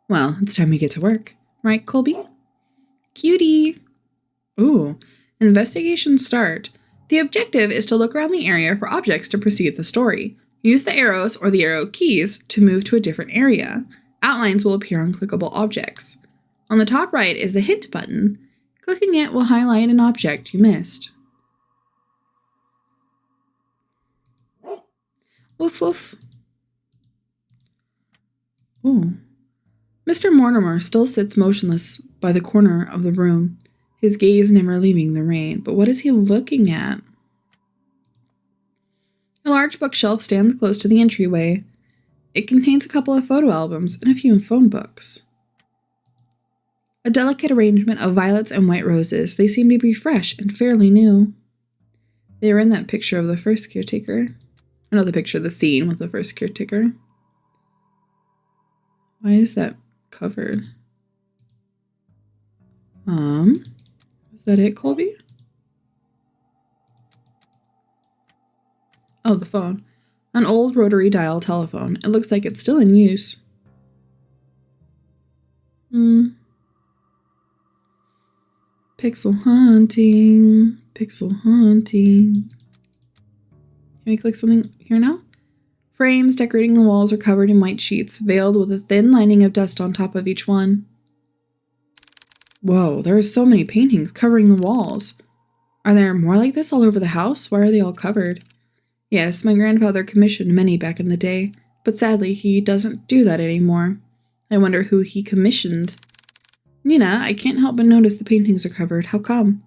Well, it's time we get to work. Right, Colby? Cutie! Ooh, investigation start. The objective is to look around the area for objects to proceed the story. Use the arrows or the arrow keys to move to a different area. Outlines will appear on clickable objects. On the top right is the hint button. Clicking it will highlight an object you missed. Woof woof. Ooh. Mr. Mortimer still sits motionless by the corner of the room, his gaze never leaving the rain. But what is he looking at? A large bookshelf stands close to the entryway. It contains a couple of photo albums and a few phone books. A delicate arrangement of violets and white roses. They seem to be fresh and fairly new. They were in that picture of the first caretaker. Another picture of the scene with the first caretaker. Why is that covered? Is that it, Colby? Oh, the phone. An old rotary dial telephone. It looks like it's still in use. Pixel hunting. Pixel hunting. Can we click something here now? Frames decorating the walls are covered in white sheets, veiled with a thin lining of dust on top of each one. Whoa, there are so many paintings covering the walls. Are there more like this all over the house? Why are they all covered? Yes, my grandfather commissioned many back in the day, but sadly he doesn't do that anymore. I wonder who he commissioned. Nina, I can't help but notice the paintings are covered. How come?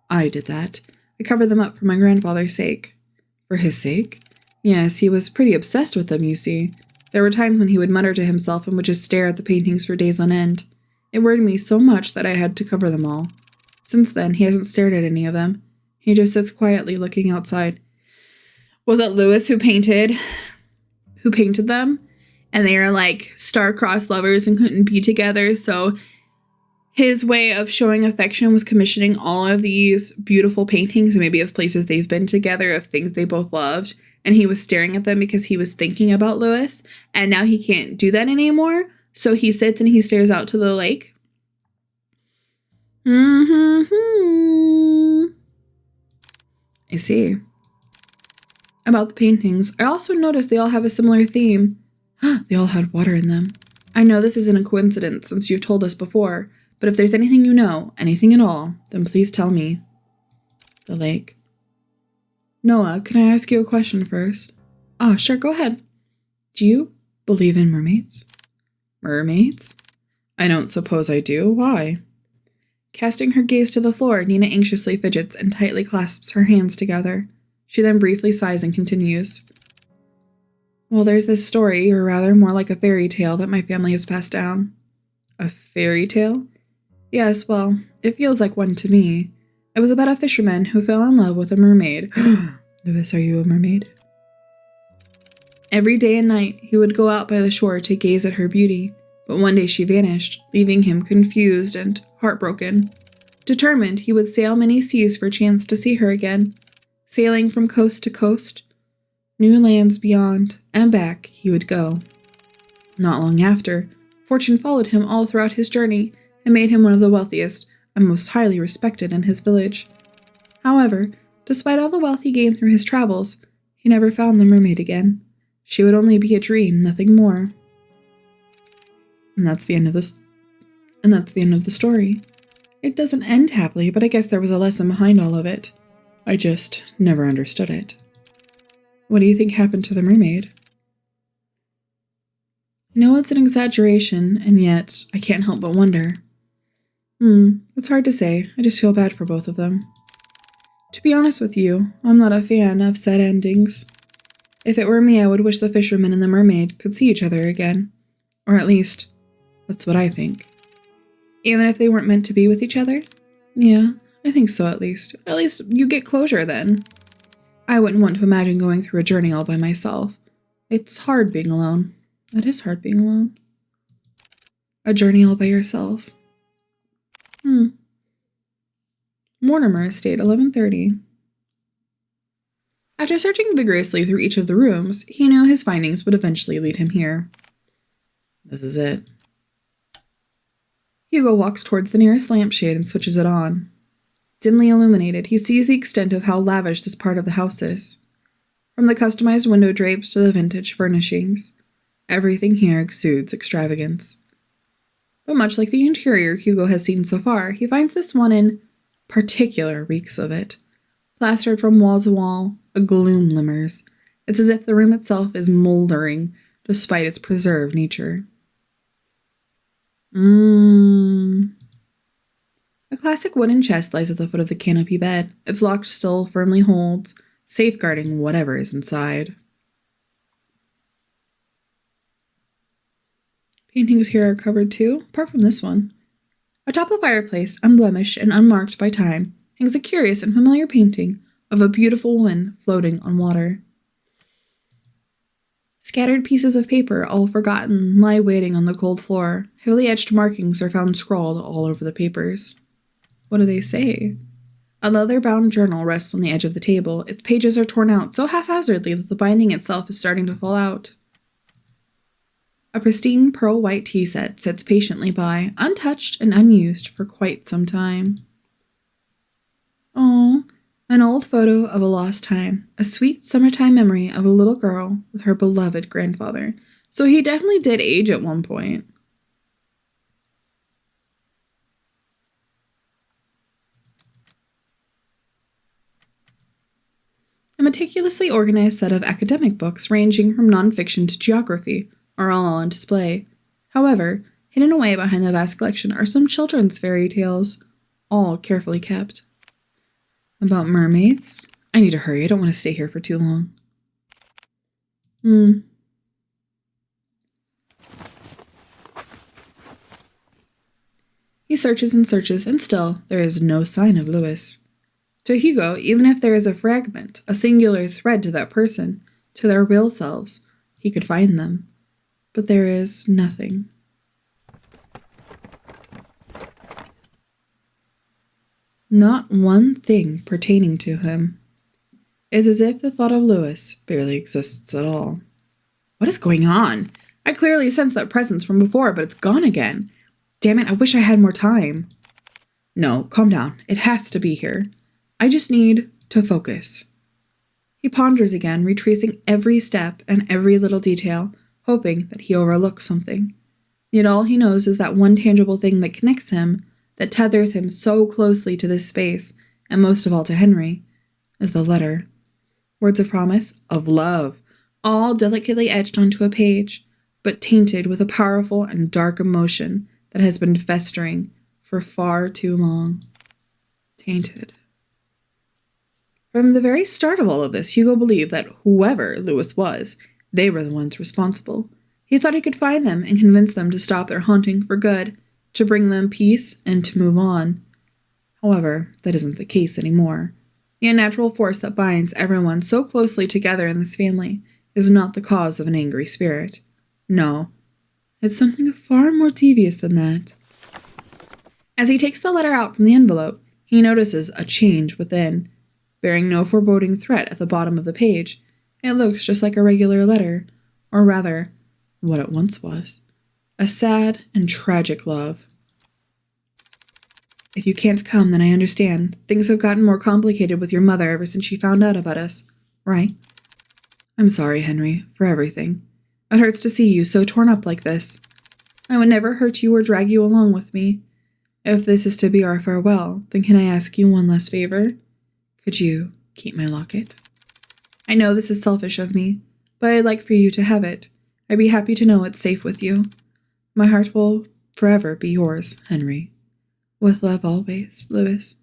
I did that. I covered them up for my grandfather's sake. For his sake? Yes, he was pretty obsessed with them, you see. There were times when he would mutter to himself and would just stare at the paintings for days on end. It worried me so much that I had to cover them all. Since then, he hasn't stared at any of them. He just sits quietly looking outside. Was it Lewis who painted them? And they are like star-crossed lovers and couldn't be together, so his way of showing affection was commissioning all of these beautiful paintings, maybe of places they've been together, of things they both loved. And he was staring at them because he was thinking about Lewis. And now he can't do that anymore. So he sits and he stares out to the lake. I see. About the paintings, I also noticed they all have a similar theme. They all had water in them. I know this isn't a coincidence since you've told us before. But if there's anything you know, anything at all, then please tell me. The lake. Noah, can I ask you a question first? Sure, go ahead. Do you believe in mermaids? Mermaids? I don't suppose I do. Why? Casting her gaze to the floor, Nina anxiously fidgets and tightly clasps her hands together. She then briefly sighs and continues. Well, there's this story, or rather more like a fairy tale that my family has passed down. A fairy tale? Yes, well, it feels like one to me. It was about a fisherman who fell in love with a mermaid. Lewis, are you a mermaid? Every day and night, he would go out by the shore to gaze at her beauty, but one day she vanished, leaving him confused and heartbroken. Determined, he would sail many seas for a chance to see her again. Sailing from coast to coast, new lands beyond, and back he would go. Not long after, fortune followed him all throughout his journey and made him one of the wealthiest and most highly respected in his village. However, despite all the wealth he gained through his travels, he never found the mermaid again. She would only be a dream, nothing more. And that's the end of the story. It doesn't end happily, but I guess there was a lesson behind all of it. I just never understood it. What do you think happened to the mermaid? I know it's an exaggeration, and yet I can't help but wonder. It's hard to say. I just feel bad for both of them. To be honest with you, I'm not a fan of sad endings. If it were me, I would wish the fisherman and the mermaid could see each other again. Or at least, that's what I think. Even if they weren't meant to be with each other? Yeah, I think so at least. At least you get closure then. I wouldn't want to imagine going through a journey all by myself. It's hard being alone. It is hard being alone. A journey all by yourself. Mortimer Estate, 11:30. After searching vigorously through each of the rooms, he knew his findings would eventually lead him here. This is it. Hugo walks towards the nearest lampshade and switches it on. Dimly illuminated, he sees the extent of how lavish this part of the house is. From the customized window drapes to the vintage furnishings, everything here exudes extravagance. But much like the interior Hugo has seen so far, he finds this one in particular reeks of it. Plastered from wall to wall, a gloom limmers. It's as if the room itself is moldering, despite its preserved nature. A classic wooden chest lies at the foot of the canopy bed. Its lock still firmly holds, safeguarding whatever is inside. Paintings here are covered too, apart from this one. Atop the fireplace, unblemished and unmarked by time, hangs a curious and familiar painting of a beautiful woman floating on water. Scattered pieces of paper, all forgotten, lie waiting on the cold floor. Heavily etched markings are found scrawled all over the papers. What do they say? A leather-bound journal rests on the edge of the table. Its pages are torn out so haphazardly that the binding itself is starting to fall out. A pristine pearl-white tea set sits patiently by, untouched and unused for quite some time. Oh, an old photo of a lost time, a sweet summertime memory of a little girl with her beloved grandfather. So he definitely did age at one point. A meticulously organized set of academic books ranging from nonfiction to geography are all on display. However, hidden away behind the vast collection are some children's fairy tales, all carefully kept. About mermaids? I need to hurry. I don't want to stay here for too long. He searches and searches, and still there is no sign of Louis. To Hugo, even if there is a fragment, a singular thread to that person, to their real selves, he could find them. But there is nothing. Not one thing pertaining to him. It's as if the thought of Louis barely exists at all. What is going on? I clearly sense that presence from before, but it's gone again. Damn it, I wish I had more time. No, calm down. It has to be here. I just need to focus. He ponders again, retracing every step and every little detail, hoping that he overlooks something. Yet all he knows is that one tangible thing that connects him, that tethers him so closely to this space, and most of all to Henry, is the letter. Words of promise, of love, all delicately etched onto a page, but tainted with a powerful and dark emotion that has been festering for far too long. Tainted. From the very start of all of this, Hugo believed that whoever Louis was, they were the ones responsible. He thought he could find them and convince them to stop their haunting for good, to bring them peace and to move on. However, that isn't the case anymore. The unnatural force that binds everyone so closely together in this family is not the cause of an angry spirit. No, it's something far more devious than that. As he takes the letter out from the envelope, he notices a change within. Bearing no foreboding threat at the bottom of the page, it looks just like a regular letter, or rather, what it once was. A sad and tragic love. If you can't come, then I understand. Things have gotten more complicated with your mother ever since she found out about us, right? I'm sorry, Henry, for everything. It hurts to see you so torn up like this. I would never hurt you or drag you along with me. If this is to be our farewell, then can I ask you one last favor? Could you keep my locket? I know this is selfish of me, but I'd like for you to have it. I'd be happy to know it's safe with you. My heart will forever be yours, Henry. With love always, Louis.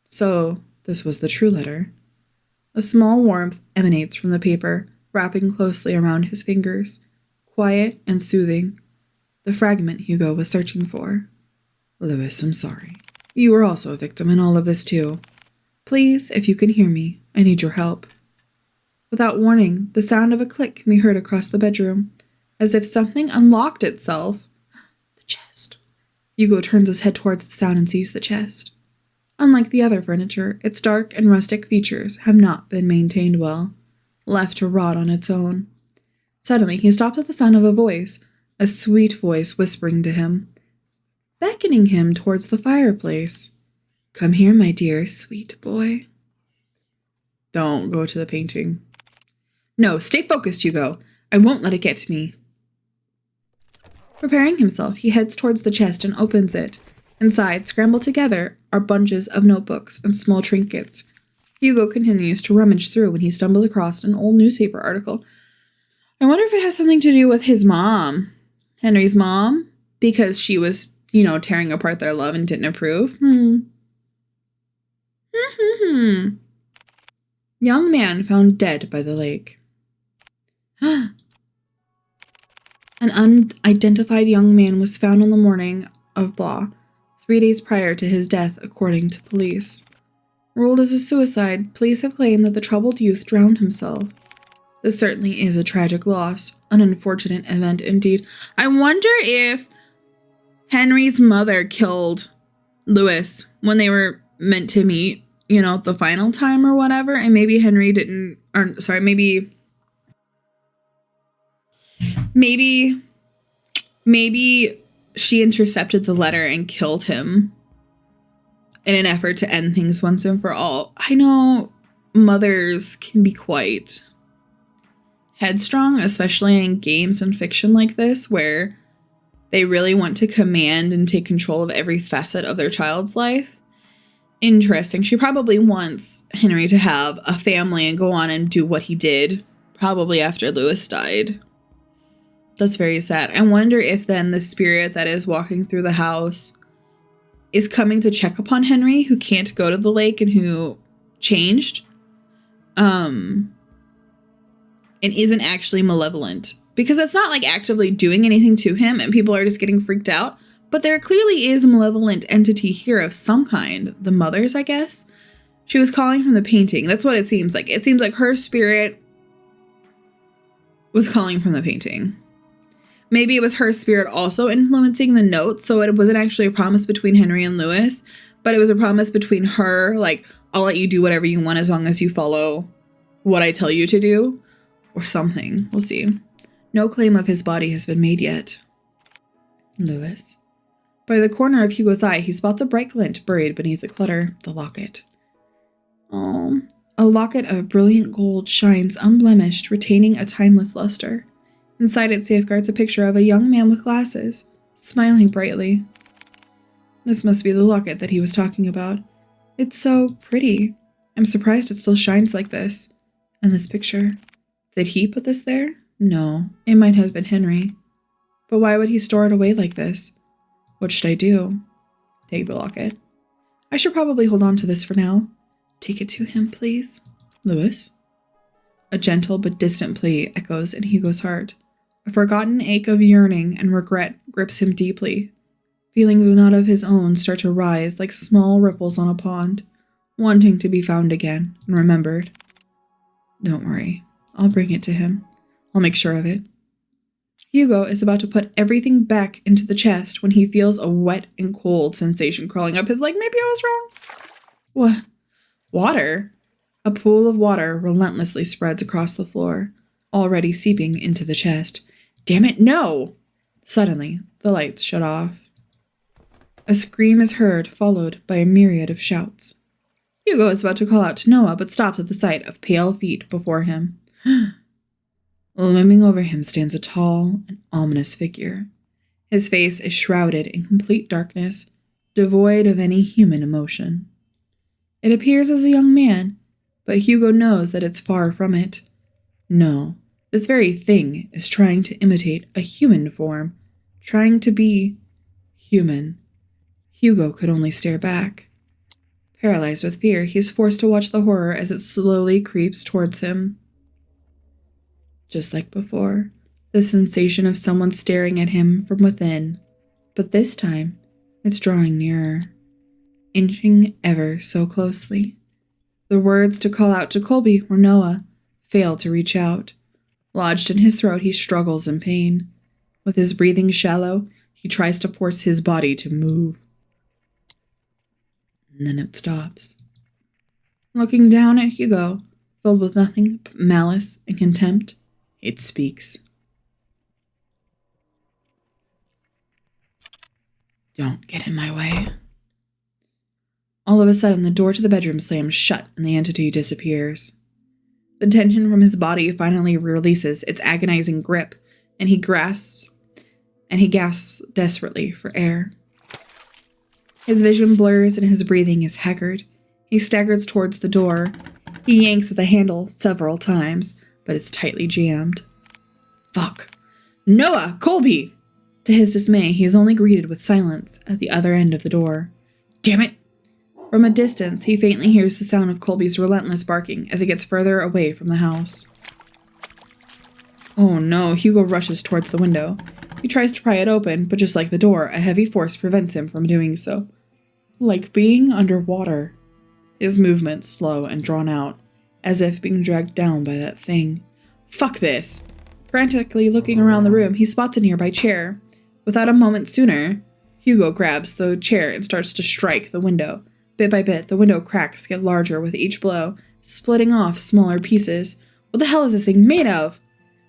So, this was the true letter. A small warmth emanates from the paper, wrapping closely around his fingers. Quiet and soothing. The fragment Hugo was searching for. Louis, I'm sorry. You were also a victim in all of this too. Please, if you can hear me, I need your help. Without warning, the sound of a click can be heard across the bedroom, as if something unlocked itself. The chest. Hugo turns his head towards the sound and sees the chest. Unlike the other furniture, its dark and rustic features have not been maintained well, left to rot on its own. Suddenly, he stops at the sound of a sweet voice whispering to him, beckoning him towards the fireplace. Come here, my dear, sweet boy. Don't go to the painting. No, stay focused, Hugo. I won't let it get to me. Preparing himself, he heads towards the chest and opens it. Inside, scrambled together, are bunches of notebooks and small trinkets. Hugo continues to rummage through when he stumbles across an old newspaper article. I wonder if it has something to do with his mom, Henry's mom, because she was, tearing apart their love and didn't approve. Young man found dead by the lake. An unidentified young man was found on the morning of blah, 3 days prior to his death, according to police. Ruled as a suicide, police have claimed that the troubled youth drowned himself. This certainly is a tragic loss, an unfortunate event indeed. I wonder if Henry's mother killed Louis when they were meant to meet, the final time or whatever, and maybe Henry didn't, or sorry, maybe she intercepted the letter and killed him in an effort to end things once and for all. I know mothers can be quite headstrong, especially in games and fiction like this, where they really want to command and take control of every facet of their child's life. Interesting. She probably wants Henry to have a family and go on and do what he did, probably after Louis died. That's very sad. I wonder if then the spirit that is walking through the house is coming to check upon Henry, who can't go to the lake and who changed, and isn't actually malevolent. Because it's not like actively doing anything to him and people are just getting freaked out. But there clearly is a malevolent entity here of some kind. The mothers, I guess. She was calling from the painting. That's what it seems like. It seems like her spirit was calling from the painting. Maybe it was her spirit also influencing the notes. So it wasn't actually a promise between Henry and Louis. But it was a promise between her. Like, I'll let you do whatever you want as long as you follow what I tell you to do. Or something. We'll see. No claim of his body has been made yet. Louis. By the corner of Hugo's eye, he spots a bright glint buried beneath the clutter, the locket. Oh, a locket of brilliant gold shines unblemished, retaining a timeless luster. Inside it safeguards a picture of a young man with glasses, smiling brightly. This must be the locket that he was talking about. It's so pretty. I'm surprised it still shines like this. And this picture. Did he put this there? No, it might have been Henry. But why would he store it away like this? What should I do? Take the locket. I should probably hold on to this for now. Take it to him, please. Louis? A gentle but distant plea echoes in Hugo's heart. A forgotten ache of yearning and regret grips him deeply. Feelings not of his own start to rise like small ripples on a pond, wanting to be found again and remembered. Don't worry. I'll bring it to him. I'll make sure of it. Hugo is about to put everything back into the chest when he feels a wet and cold sensation crawling up his leg. Maybe I was wrong. What? Water? A pool of water relentlessly spreads across the floor, already seeping into the chest. Damn it, no! Suddenly, the lights shut off. A scream is heard, followed by a myriad of shouts. Hugo is about to call out to Noah, but stops at the sight of pale feet before him. Looming over him stands a tall and ominous figure. His face is shrouded in complete darkness, devoid of any human emotion. It appears as a young man, but Hugo knows that it's far from it. No, this very thing is trying to imitate a human form, trying to be human. Hugo could only stare back. Paralyzed with fear, he's forced to watch the horror as it slowly creeps towards him. Just like before, the sensation of someone staring at him from within, but this time, it's drawing nearer, inching ever so closely. The words to call out to Colby or Noah fail to reach out. Lodged in his throat, he struggles in pain. With his breathing shallow, he tries to force his body to move. And then it stops. Looking down at Hugo, filled with nothing but malice and contempt, it speaks. Don't get in my way. All of a sudden, the door to the bedroom slams shut and the entity disappears. The tension from his body finally releases its agonizing grip, and he gasps desperately for air. His vision blurs and his breathing is haggard. He staggers towards the door. He yanks at the handle several times, but it's tightly jammed. Fuck. Noah! Colby! To his dismay, he is only greeted with silence at the other end of the door. Damn it! From a distance, he faintly hears the sound of Colby's relentless barking as he gets further away from the house. Oh no, Hugo rushes towards the window. He tries to pry it open, but just like the door, a heavy force prevents him from doing so. Like being underwater. His movements slow and drawn out, as if being dragged down by that thing. Fuck this! Frantically looking around the room, he spots a nearby chair. Without a moment sooner, Hugo grabs the chair and starts to strike the window. Bit by bit, the window cracks get larger with each blow, splitting off smaller pieces. What the hell is this thing made of?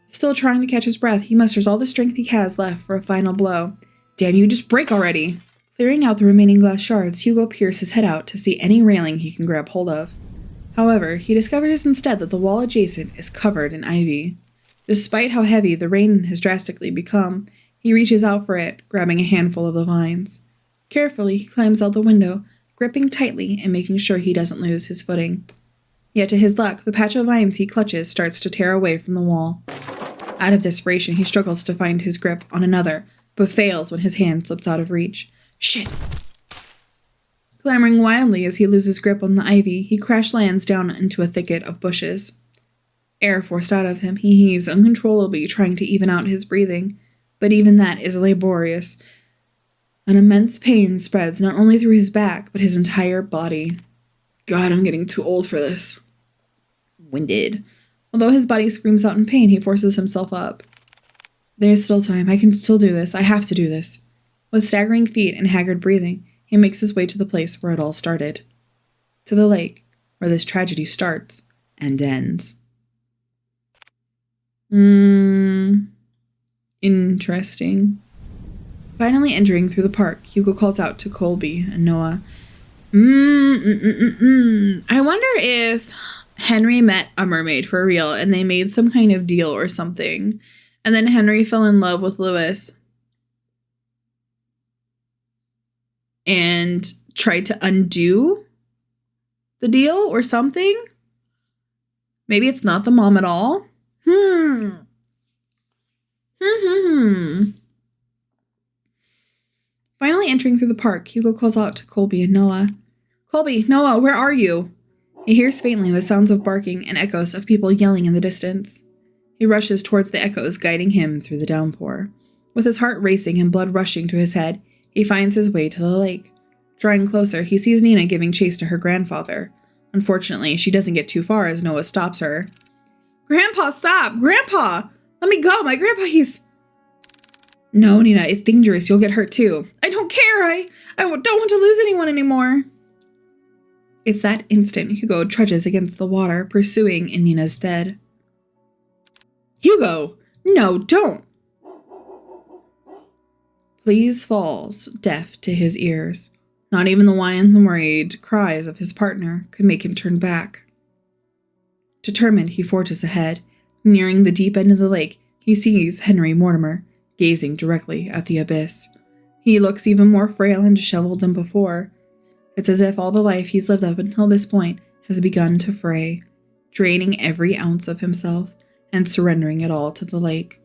Still trying to catch his breath, he musters all the strength he has left for a final blow. Damn you, just break already! Clearing out the remaining glass shards, Hugo peers his head out to see any railing he can grab hold of. However, he discovers instead that the wall adjacent is covered in ivy. Despite how heavy the rain has drastically become, he reaches out for it, grabbing a handful of the vines. Carefully, he climbs out the window, gripping tightly and making sure he doesn't lose his footing. Yet to his luck, the patch of vines he clutches starts to tear away from the wall. Out of desperation, he struggles to find his grip on another, but fails when his hand slips out of reach. Shit! Clamoring wildly as he loses grip on the ivy, he crash lands down into a thicket of bushes. Air forced out of him, he heaves uncontrollably, trying to even out his breathing, but even that is laborious. An immense pain spreads not only through his back, but his entire body. God, I'm getting too old for this. Winded. Although his body screams out in pain, he forces himself up. There's still time. I can still do this. I have to do this. With staggering feet and haggard breathing, he makes his way to the place where it all started. To the lake, where this tragedy starts and ends. Interesting. Finally entering through the park, Hugo calls out to Colby and Noah. I wonder if Henry met a mermaid for real and they made some kind of deal or something. And then Henry fell in love with Lewis and tried to undo the deal or something. Maybe it's not the mom at all. Finally entering through the park, Hugo calls out to Colby and Noah. Colby, Noah, where are you? He hears faintly the sounds of barking and echoes of people yelling in the distance. He rushes towards the echoes, guiding him through the downpour. With his heart racing and blood rushing to his head, he finds his way to the lake. Drawing closer, he sees Nina giving chase to her grandfather. Unfortunately, she doesn't get too far as Noah stops her. Grandpa, stop! Grandpa! Let me go! My grandpa, he's... No, Nina, it's dangerous. You'll get hurt too. I don't care. I don't want to lose anyone anymore. It's that instant Hugo trudges against the water, pursuing in Nina's stead. Hugo! No, don't! Please falls deaf to his ears. Not even the whines and worried cries of his partner could make him turn back. Determined, he forges ahead. Nearing the deep end of the lake, he sees Henry Mortimer, gazing directly at the abyss. He looks even more frail and disheveled than before. It's as if all the life he's lived up until this point has begun to fray, draining every ounce of himself and surrendering it all to the lake.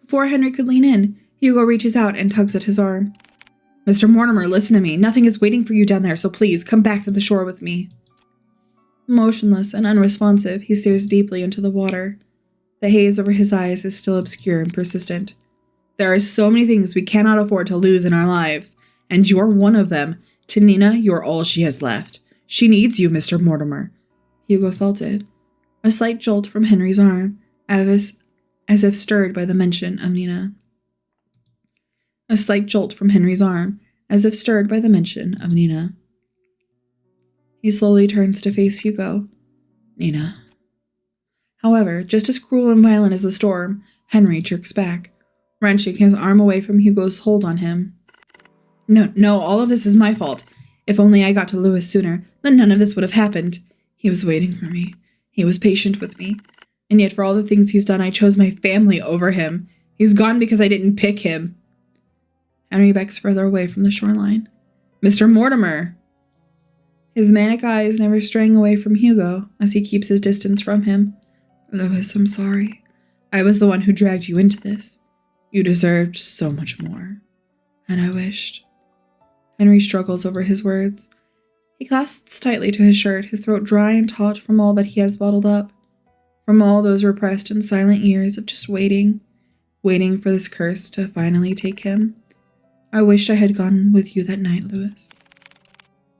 Before Henry could lean in, Hugo reaches out and tugs at his arm. Mr. Mortimer, listen to me. Nothing is waiting for you down there, so please come back to the shore with me. Motionless and unresponsive, he stares deeply into the water. The haze over his eyes is still obscure and persistent. There are so many things we cannot afford to lose in our lives, and you're one of them. To Nina, you're all she has left. She needs you, Mr. Mortimer. Hugo felt it. A slight jolt from Henry's arm, as if stirred by the mention of Nina. A slight jolt from Henry's arm, as if stirred by the mention of Nina. He slowly turns to face Hugo. Nina. However, just as cruel and violent as the storm, Henry jerks back, wrenching his arm away from Hugo's hold on him. No, all of this is my fault. If only I got to Lewis sooner, then none of this would have happened. He was waiting for me. He was patient with me. And yet for all the things he's done, I chose my family over him. He's gone because I didn't pick him. Henry backs further away from the shoreline. Mr. Mortimer! His manic eyes never straying away from Hugo as he keeps his distance from him. Louis, I'm sorry. I was the one who dragged you into this. You deserved so much more. And I wished. Henry struggles over his words. He clasps tightly to his shirt, his throat dry and taut from all that he has bottled up. From all those repressed and silent years of just waiting for this curse to finally take him. I wished I had gone with you that night, Louis.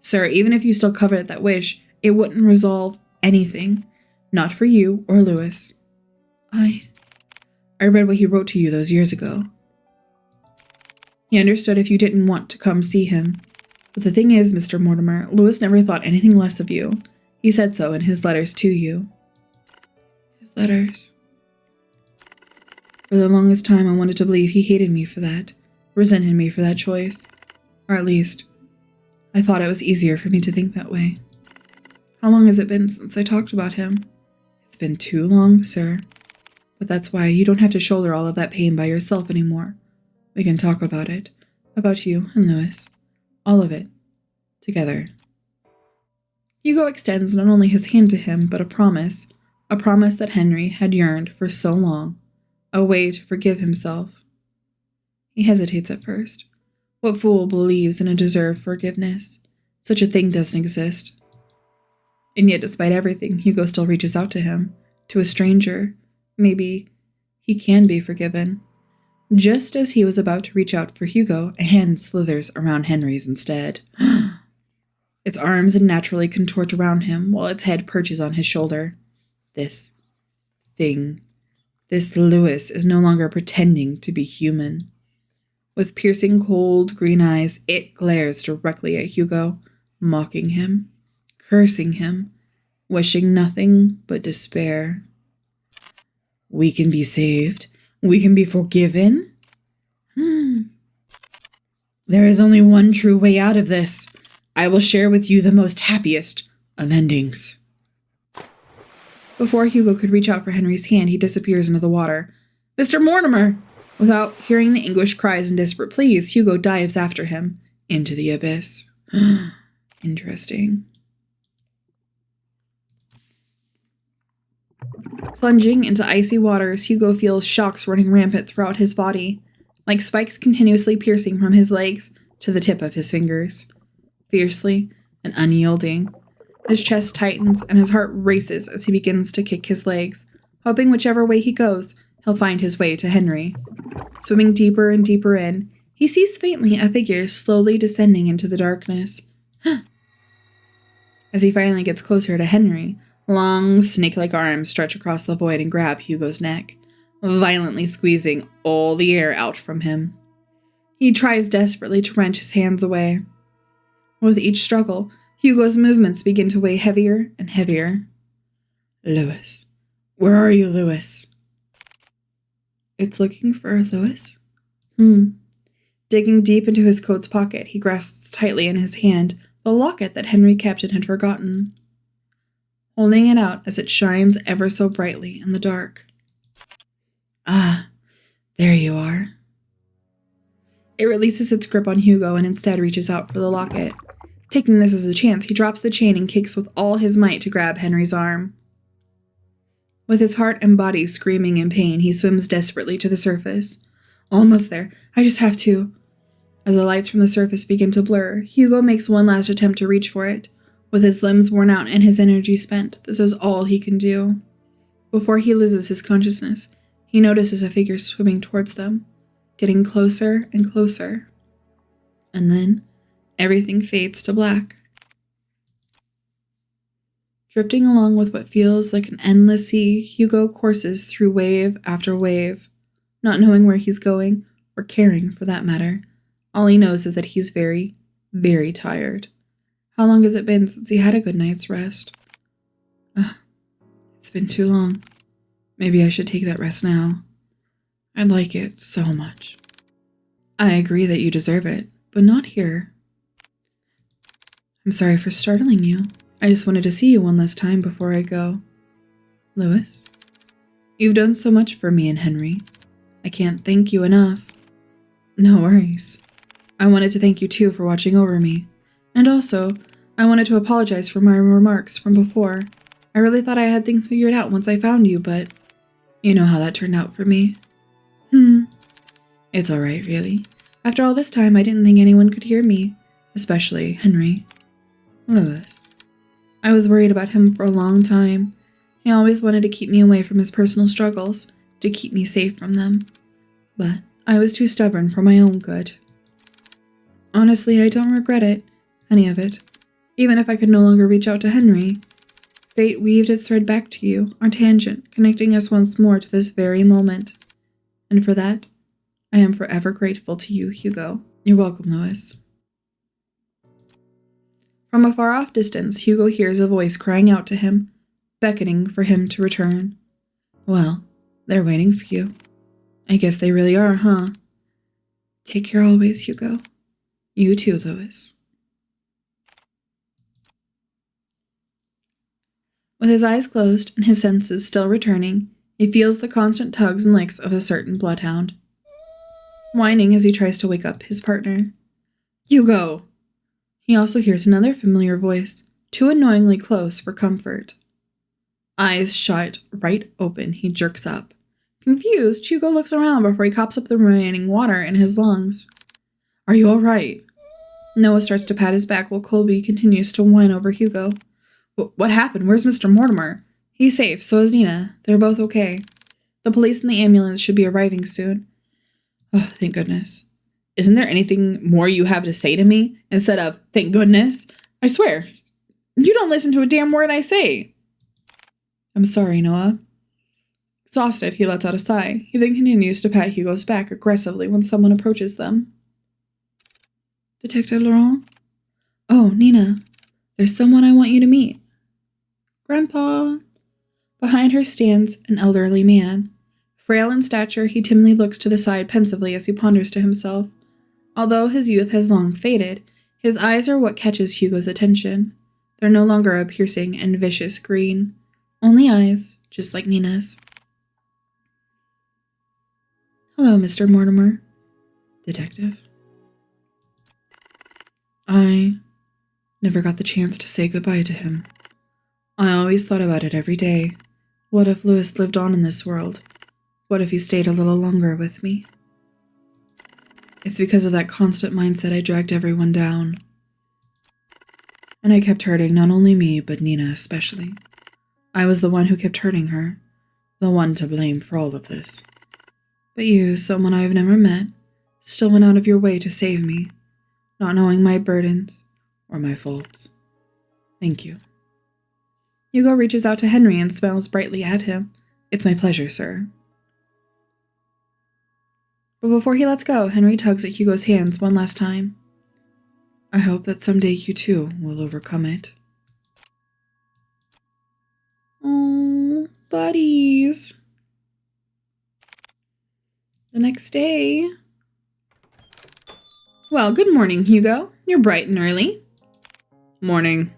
Sir, even if you still coveted that wish, it wouldn't resolve anything. Not for you or Louis. I read what he wrote to you those years ago. He understood if you didn't want to come see him. But the thing is, Mr. Mortimer, Louis never thought anything less of you. He said so in his letters to you. His letters. For the longest time, I wanted to believe he hated me for that, resented me for that choice. Or at least, I thought it was easier for me to think that way. How long has it been since I talked about him? It's been too long, sir. But that's why you don't have to shoulder all of that pain by yourself anymore. We can talk about it. About you and Louis. All of it. Together. Hugo extends not only his hand to him, but a promise that Henry had yearned for so long. A way to forgive himself. He hesitates at first. What fool believes in a deserved forgiveness? Such a thing doesn't exist. And yet, despite everything, Hugo still reaches out to him. To a stranger. Maybe he can be forgiven. Just as he was about to reach out for Hugo, a hand slithers around Henry's instead. Its arms naturally contort around him, while its head perches on his shoulder. This thing, this Louis, is no longer pretending to be human. With piercing, cold, green eyes, it glares directly at Hugo, mocking him, cursing him, wishing nothing but despair. We can be saved. We can be forgiven. There is only one true way out of this. I will share with you the most happiest of endings. Before Hugo could reach out for Henry's hand, he disappears into the water. Mr. Mortimer! Without hearing the anguished cries and desperate pleas, Hugo dives after him into the abyss. Interesting. Plunging into icy waters, Hugo feels shocks running rampant throughout his body, like spikes continuously piercing from his legs to the tip of his fingers. Fiercely and unyielding, his chest tightens and his heart races as he begins to kick his legs, hoping whichever way he goes, he'll find his way to Henry. Swimming deeper and deeper in, he sees faintly a figure slowly descending into the darkness. As he finally gets closer to Henry, long, snake-like arms stretch across the void and grab Hugo's neck, violently squeezing all the air out from him. He tries desperately to wrench his hands away. With each struggle, Hugo's movements begin to weigh heavier and heavier. Louis. Where are you, Louis? It's looking for Louis? Digging deep into his coat's pocket, he grasps tightly in his hand the locket that Henry kept and had forgotten, holding it out as it shines ever so brightly in the dark. Ah, there you are. It releases its grip on Hugo and instead reaches out for the locket. Taking this as a chance, he drops the chain and kicks with all his might to grab Henry's arm. With his heart and body screaming in pain, he swims desperately to the surface. Almost there. I just have to. As the lights from the surface begin to blur, Hugo makes one last attempt to reach for it. With his limbs worn out and his energy spent, this is all he can do. Before he loses his consciousness, he notices a figure swimming towards them, getting closer and closer. And then, everything fades to black. Drifting along with what feels like an endless sea, Hugo courses through wave after wave, not knowing where he's going, or caring for that matter. All he knows is that he's very, very tired. How long has it been since he had a good night's rest? It's been too long. Maybe I should take that rest now. I'd like it so much. I agree that you deserve it, but not here. I'm sorry for startling you. I just wanted to see you one last time before I go. Louis, you've done so much for me and Henry. I can't thank you enough. No worries. I wanted to thank you too for watching over me. And also, I wanted to apologize for my remarks from before. I really thought I had things figured out once I found you, but you know how that turned out for me. It's alright, really. After all this time, I didn't think anyone could hear me, especially Henry. Louis. I was worried about him for a long time. He always wanted to keep me away from his personal struggles, to keep me safe from them. But I was too stubborn for my own good. Honestly, I don't regret it, any of it. Even if I could no longer reach out to Henry. Fate weaved its thread back to you, our tangent, connecting us once more to this very moment. And for that, I am forever grateful to you, Hugo. You're welcome, Louis. From a far-off distance, Hugo hears a voice crying out to him, beckoning for him to return. Well, they're waiting for you. I guess they really are, huh? Take care always, Hugo. You too, Louis. With his eyes closed and his senses still returning, he feels the constant tugs and licks of a certain bloodhound, whining as he tries to wake up his partner. Hugo! He also hears another familiar voice, too annoyingly close for comfort. Eyes shut right open, he jerks up. Confused, Hugo looks around before he coughs up the remaining water in his lungs. Are you all right? Noah starts to pat his back while Colby continues to whine over Hugo. What happened? Where's Mr. Mortimer? He's safe, so is Nina. They're both okay. The police and the ambulance should be arriving soon. Oh, thank goodness. Isn't there anything more you have to say to me instead of, thank goodness? I swear, you don't listen to a damn word I say. I'm sorry, Noah. Exhausted, he lets out a sigh. He then continues to pat Hugo's back aggressively when someone approaches them. Detective Laurent? Oh, Nina. There's someone I want you to meet. Grandpa. Behind her stands an elderly man. Frail in stature, he timidly looks to the side pensively as he ponders to himself. Although his youth has long faded, his eyes are what catches Hugo's attention. They're no longer a piercing and vicious green. Only eyes, just like Nina's. Hello, Mr. Mortimer. Detective. I never got the chance to say goodbye to him. I always thought about it every day. What if Louis lived on in this world? What if he stayed a little longer with me? It's because of that constant mindset I dragged everyone down. And I kept hurting not only me, but Nina especially. I was the one who kept hurting her, the one to blame for all of this. But you, someone I've never met, still went out of your way to save me, not knowing my burdens or my faults. Thank you. Hugo reaches out to Henry and smiles brightly at him. It's my pleasure, sir. But before he lets go, Henry tugs at Hugo's hands one last time. I hope that someday you too will overcome it. Oh, buddies. The next day. Well, good morning, Hugo. You're bright and early. Morning.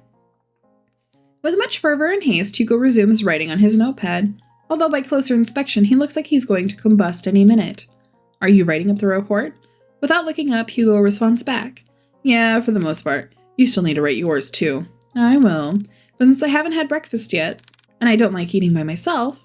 With much fervor and haste, Hugo resumes writing on his notepad, although by closer inspection he looks like he's going to combust any minute. Are you writing up the report? Without looking up, Hugo responds back. Yeah, for the most part. You still need to write yours too. I will. But since I haven't had breakfast yet, and I don't like eating by myself,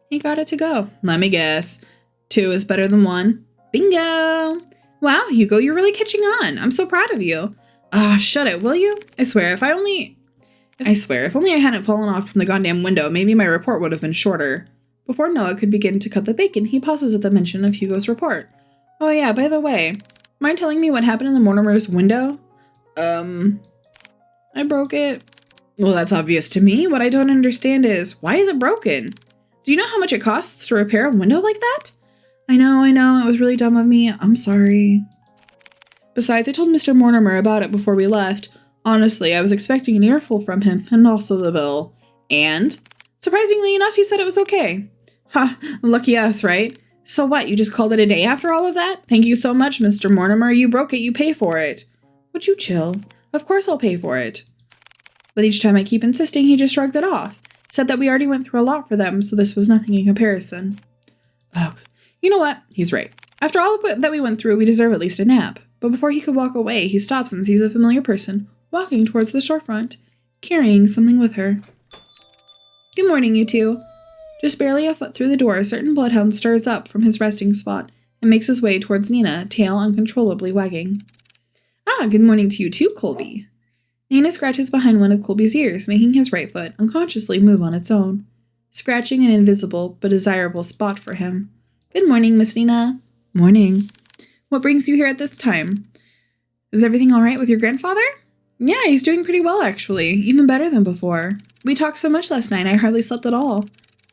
he got it to go. Let me guess. 2 is better than 1. Bingo! Wow, Hugo, you're really catching on. I'm so proud of you. Ah, shut it, will you? I swear, if only I hadn't fallen off from the goddamn window, maybe my report would have been shorter. Before Noah could begin to cut the bacon, he pauses at the mention of Hugo's report. Oh yeah, by the way, mind telling me what happened in the Mortimer's window? I broke it. Well, that's obvious to me. What I don't understand is, why is it broken? Do you know how much it costs to repair a window like that? I know, it was really dumb of me. I'm sorry. Besides, I told Mr. Mortimer about it before we left. Honestly, I was expecting an earful from him, and also the bill. And, surprisingly enough, he said it was okay. Ha, lucky us, right? So what, you just called it a day after all of that? Thank you so much, Mr. Mortimer. You broke it, you pay for it. Would you chill? Of course I'll pay for it. But each time I keep insisting, he just shrugged it off. Said that we already went through a lot for them, so this was nothing in comparison. Ugh. You know what? He's right. After all that we went through, we deserve at least a nap. but before he could walk away, he stops and sees a familiar person walking towards the storefront, carrying something with her. Good morning, you two. Just barely a foot through the door, a certain bloodhound stirs up from his resting spot and makes his way towards Nina, tail uncontrollably wagging. Ah, good morning to you too, Colby. Nina scratches behind one of Colby's ears, making his right foot unconsciously move on its own, scratching an invisible but desirable spot for him. Good morning, Miss Nina. Morning. What brings you here at this time? Is everything all right with your grandfather? Yeah, he's doing pretty well, actually. Even better than before. We talked so much last night, I hardly slept at all.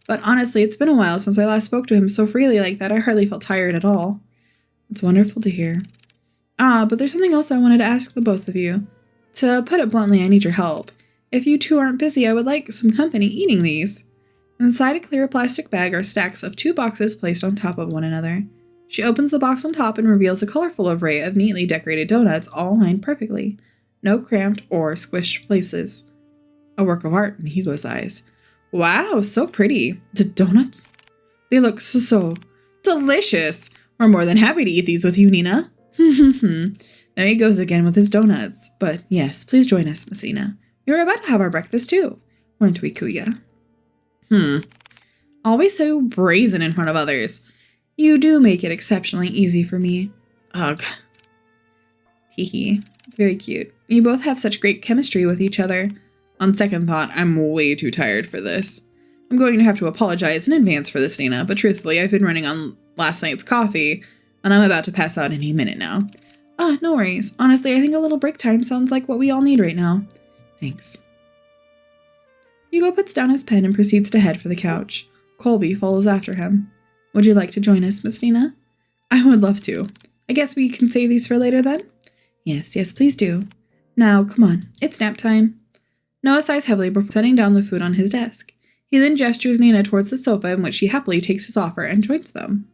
But honestly, it's been a while since I last spoke to him so freely like that, I hardly felt tired at all. It's wonderful to hear. Ah, but there's something else I wanted to ask the both of you. To put it bluntly, I need your help. If you two aren't busy, I would like some company eating these. Inside a clear plastic bag are stacks of 2 boxes placed on top of one another. She opens the box on top and reveals a colorful array of neatly decorated donuts, all lined perfectly. No cramped or squished places. A work of art in Hugo's eyes. Wow, so pretty. Donuts? They look so delicious. We're more than happy to eat these with you, Nina. There he goes again with his donuts. But yes, please join us, Miss Nina. We were about to have our breakfast too, weren't we, Kuya? Always so brazen in front of others. You do make it exceptionally easy for me. Ugh. Teehee. Very cute. You both have such great chemistry with each other. On second thought, I'm way too tired for this. I'm going to have to apologize in advance for this, Nina, but truthfully, I've been running on last night's coffee, and I'm about to pass out any minute now. Ah, no worries. Honestly, I think a little break time sounds like what we all need right now. Thanks. Hugo puts down his pen and proceeds to head for the couch. Colby follows after him. Would you like to join us, Miss Nina? I would love to. I guess we can save these for later then? Yes, please do. Now, come on, it's nap time. Noah sighs heavily before setting down the food on his desk. He then gestures Nina towards the sofa, in which she happily takes his offer and joins them.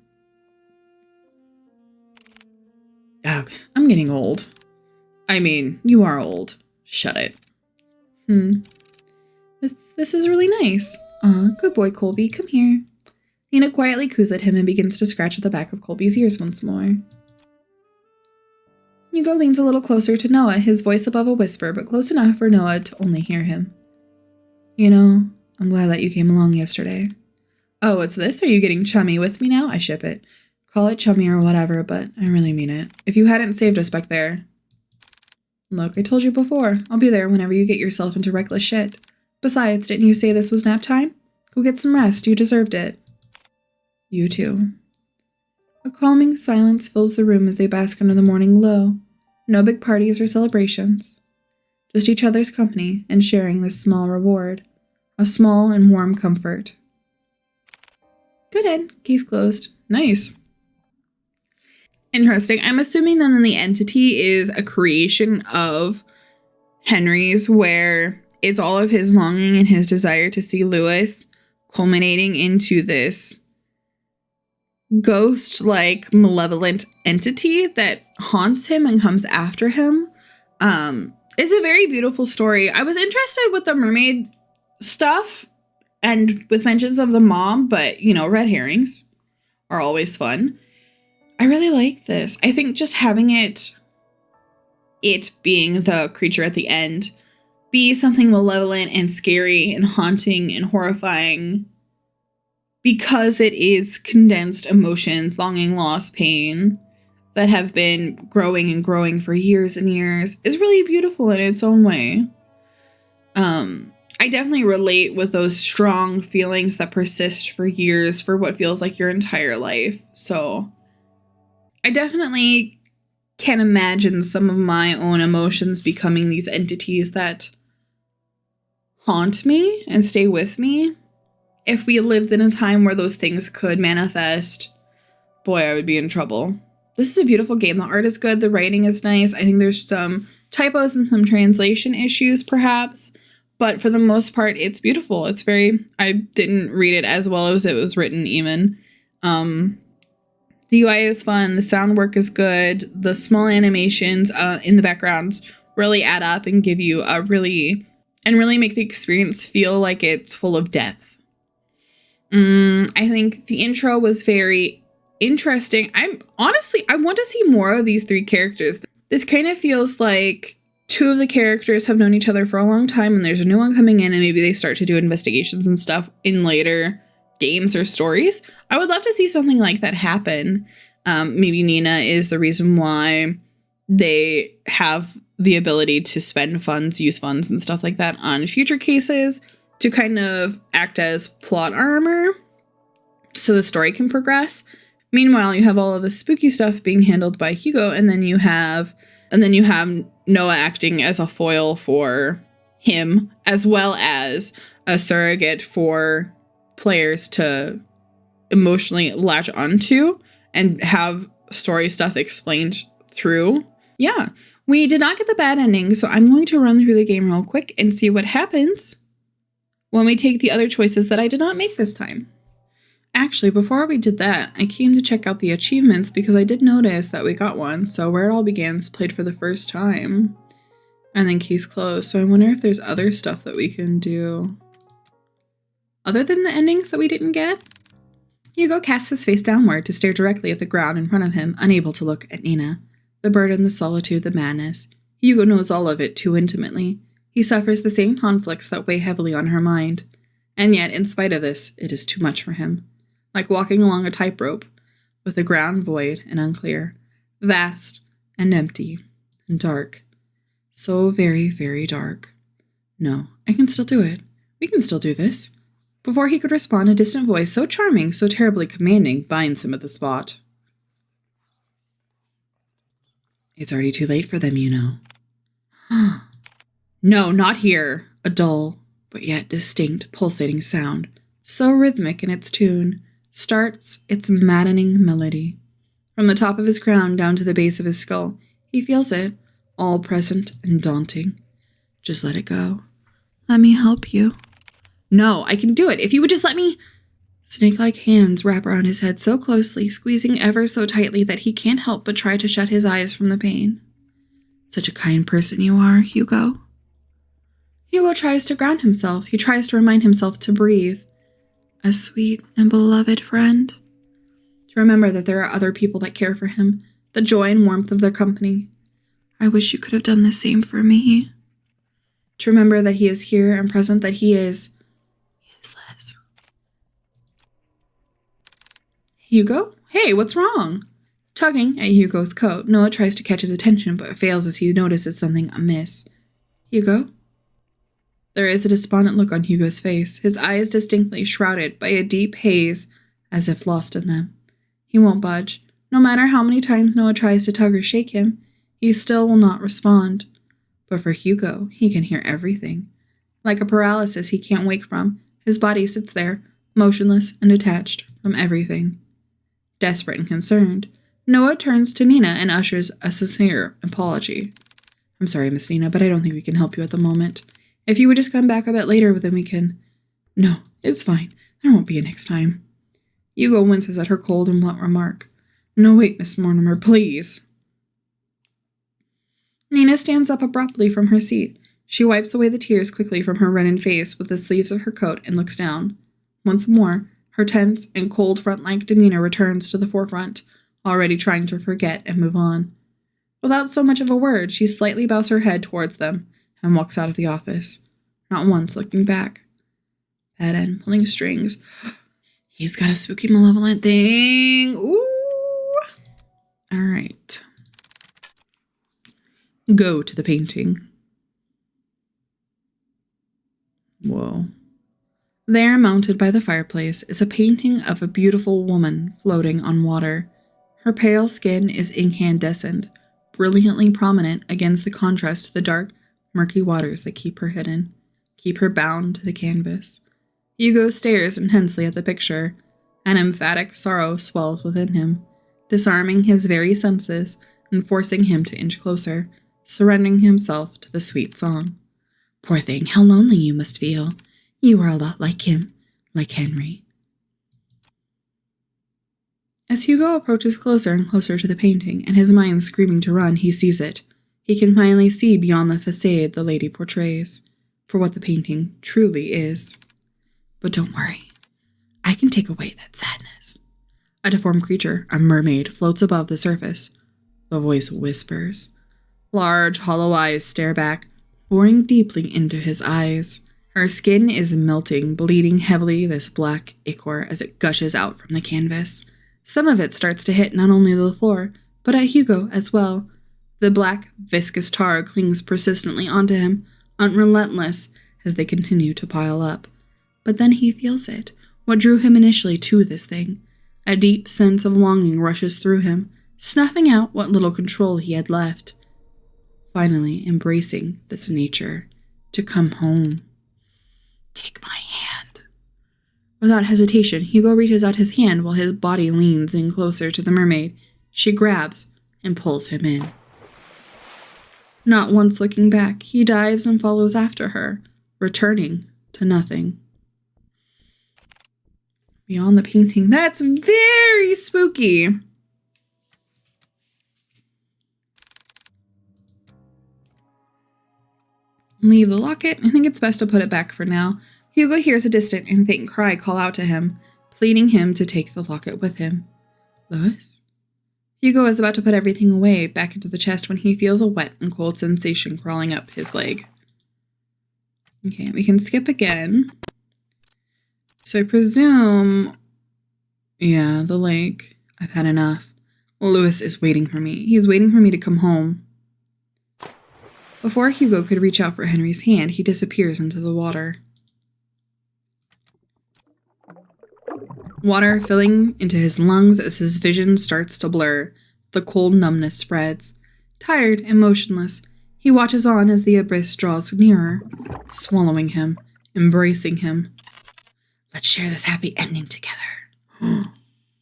Ugh, I'm getting old. I mean, you are old. Shut it. This is really nice. Aw, good boy, Colby, come here. Nina quietly coos at him and begins to scratch at the back of Colby's ears once more. Hugo leans a little closer to Noah, his voice above a whisper, but close enough for Noah to only hear him. You know, I'm glad that you came along yesterday. Oh, it's this? Are you getting chummy with me now? I ship it. Call it chummy or whatever, but I really mean it. If you hadn't saved us back there. Look, I told you before. I'll be there whenever you get yourself into reckless shit. Besides, didn't you say this was nap time? Go get some rest. You deserved it. You too. A calming silence fills the room as they bask under the morning glow. No big parties or celebrations. Just each other's company and sharing this small reward. A small and warm comfort. Good end. Case closed. Nice. Interesting. I'm assuming then the entity is a creation of Henry's, where it's all of his longing and his desire to see Lewis culminating into this ghost-like malevolent entity that haunts him and comes after him. It's a very beautiful story. I was interested with the mermaid stuff and with mentions of the mom, but you know, red herrings are always fun. I really like this. I think just having it being the creature at the end be something malevolent and scary and haunting and horrifying, because it is condensed emotions, longing, loss, pain that have been growing and growing for years and years, is really beautiful in its own way. I definitely relate with those strong feelings that persist for years, for what feels like your entire life. So I definitely can imagine some of my own emotions becoming these entities that haunt me and stay with me. If we lived in a time where those things could manifest, boy, I would be in trouble. This is a beautiful game. The art is good. The writing is nice. I think there's some typos and some translation issues, perhaps. But for the most part, it's beautiful. It's I didn't read it as well as it was written even. The UI is fun. The sound work is good. The small animations in the background really add up and give you really make the experience feel like it's full of depth. I think the intro was very interesting. I want to see more of these three characters. This kind of feels like two of the characters have known each other for a long time and there's a new one coming in and maybe they start to do investigations and stuff in later games or stories. I would love to see something like that happen. Maybe Nina is the reason why they have the ability to spend funds, use funds and stuff like that on future cases to kind of act as plot armor so the story can progress. Meanwhile, you have all of the spooky stuff being handled by Hugo, and then you have Noah acting as a foil for him, as well as a surrogate for players to emotionally latch onto and have story stuff explained through. Yeah, we did not get the bad ending, so I'm going to run through the game real quick and see what happens when we take the other choices that I did not make this time. Actually, before we did that, I came to check out the achievements because I did notice that we got one. So Where It All Began's played for the first time. And then Case Closed. So I wonder if there's other stuff that we can do. Other than the endings that we didn't get? Hugo casts his face downward to stare directly at the ground in front of him, unable to look at Nina. The burden, the solitude, the madness. Hugo knows all of it too intimately. He suffers the same conflicts that weigh heavily on her mind. And yet, in spite of this, it is too much for him. Like walking along a tightrope, with the ground void and unclear, vast and empty and dark. So very, very dark. No, I can still do it. We can still do this. Before he could respond, a distant voice, so charming, so terribly commanding, binds him at the spot. It's already too late for them, you know. No, not here. A dull, but yet distinct, pulsating sound, so rhythmic in its tune, starts its maddening melody. From the top of his crown down to the base of his skull, he feels it, all present and daunting. Just let it go. Let me help you. No, I can do it. If you would just let me... Snake-like hands wrap around his head so closely, squeezing ever so tightly that he can't help but try to shut his eyes from the pain. Such a kind person you are, Hugo. Hugo tries to ground himself. He tries to remind himself to breathe. A sweet and beloved friend. To remember that there are other people that care for him, the joy and warmth of their company. I wish you could have done the same for me. To remember that he is here and present, that he is useless. Hugo? Hey, what's wrong? Tugging at Hugo's coat, Noah tries to catch his attention but fails as he notices something amiss. Hugo? There is a despondent look on Hugo's face, his eyes distinctly shrouded by a deep haze, as if lost in them. He won't budge. No matter how many times Noah tries to tug or shake him, he still will not respond. But for Hugo, he can hear everything. Like a paralysis he can't wake from, his body sits there, motionless and detached from everything. Desperate and concerned, Noah turns to Nina and ushers a sincere apology. I'm sorry, Miss Nina, but I don't think we can help you at the moment. If you would just come back a bit later, then we can... No, it's fine. There won't be a next time. Hugo winces at her cold and blunt remark. No, wait, Miss Mortimer, please. Nina stands up abruptly from her seat. She wipes away the tears quickly from her reddened face with the sleeves of her coat and looks down. Once more, her tense and cold front-like demeanor returns to the forefront, already trying to forget and move on. Without so much of a word, she slightly bows her head towards them and walks out of the office, not once looking back. Bad end pulling strings. He's got a spooky, malevolent thing. Ooh! All right. Go to the painting. Whoa. There, mounted by the fireplace, is a painting of a beautiful woman floating on water. Her pale skin is incandescent, brilliantly prominent against the contrast to the dark, murky waters that keep her hidden, keep her bound to the canvas. Hugo stares intensely at the picture. An emphatic sorrow swells within him, disarming his very senses and forcing him to inch closer, surrendering himself to the sweet song. Poor thing, how lonely you must feel. You are a lot like him, like Henry. As Hugo approaches closer and closer to the painting, and his mind screaming to run, he sees it. He can finally see beyond the facade the lady portrays, for what the painting truly is. But don't worry. I can take away that sadness. A deformed creature, a mermaid, floats above the surface. The voice whispers. Large, hollow eyes stare back, boring deeply into his eyes. Her skin is melting, bleeding heavily this black ichor as it gushes out from the canvas. Some of it starts to hit not only the floor, but at Hugo as well. The black, viscous tar clings persistently onto him, unrelentless as they continue to pile up. But then he feels it, what drew him initially to this thing. A deep sense of longing rushes through him, snuffing out what little control he had left. Finally embracing this nature, to come home. Take my hand. Without hesitation, Hugo reaches out his hand while his body leans in closer to the mermaid. She grabs and pulls him in. Not once looking back, he dives and follows after her, returning to nothing. Beyond the painting, that's very spooky. Leave the locket. I think it's best to put it back for now. Hugo hears a distant and faint cry call out to him, pleading him to take the locket with him. Louis? Hugo is about to put everything away back into the chest when he feels a wet and cold sensation crawling up his leg. Okay, we can skip again. So I presume... Yeah, the lake. I've had enough. Louis is waiting for me. He's waiting for me to come home. Before Hugo could reach out for Henry's hand, he disappears into the water. Water filling into his lungs as his vision starts to blur. The cold numbness spreads. Tired and motionless, he watches on as the abyss draws nearer, swallowing him, embracing him. Let's share this happy ending together.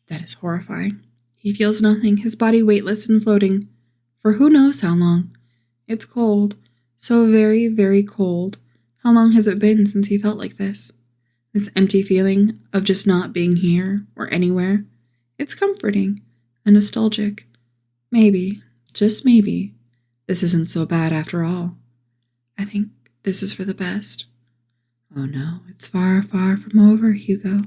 That is horrifying. He feels nothing, his body weightless and floating, for who knows how long. It's cold, so very, very cold. How long has it been since he felt like this? This empty feeling of just not being here or anywhere. It's comforting and nostalgic. Maybe, just maybe, this isn't so bad after all. I think this is for the best. Oh no, it's far, far from over, Hugo.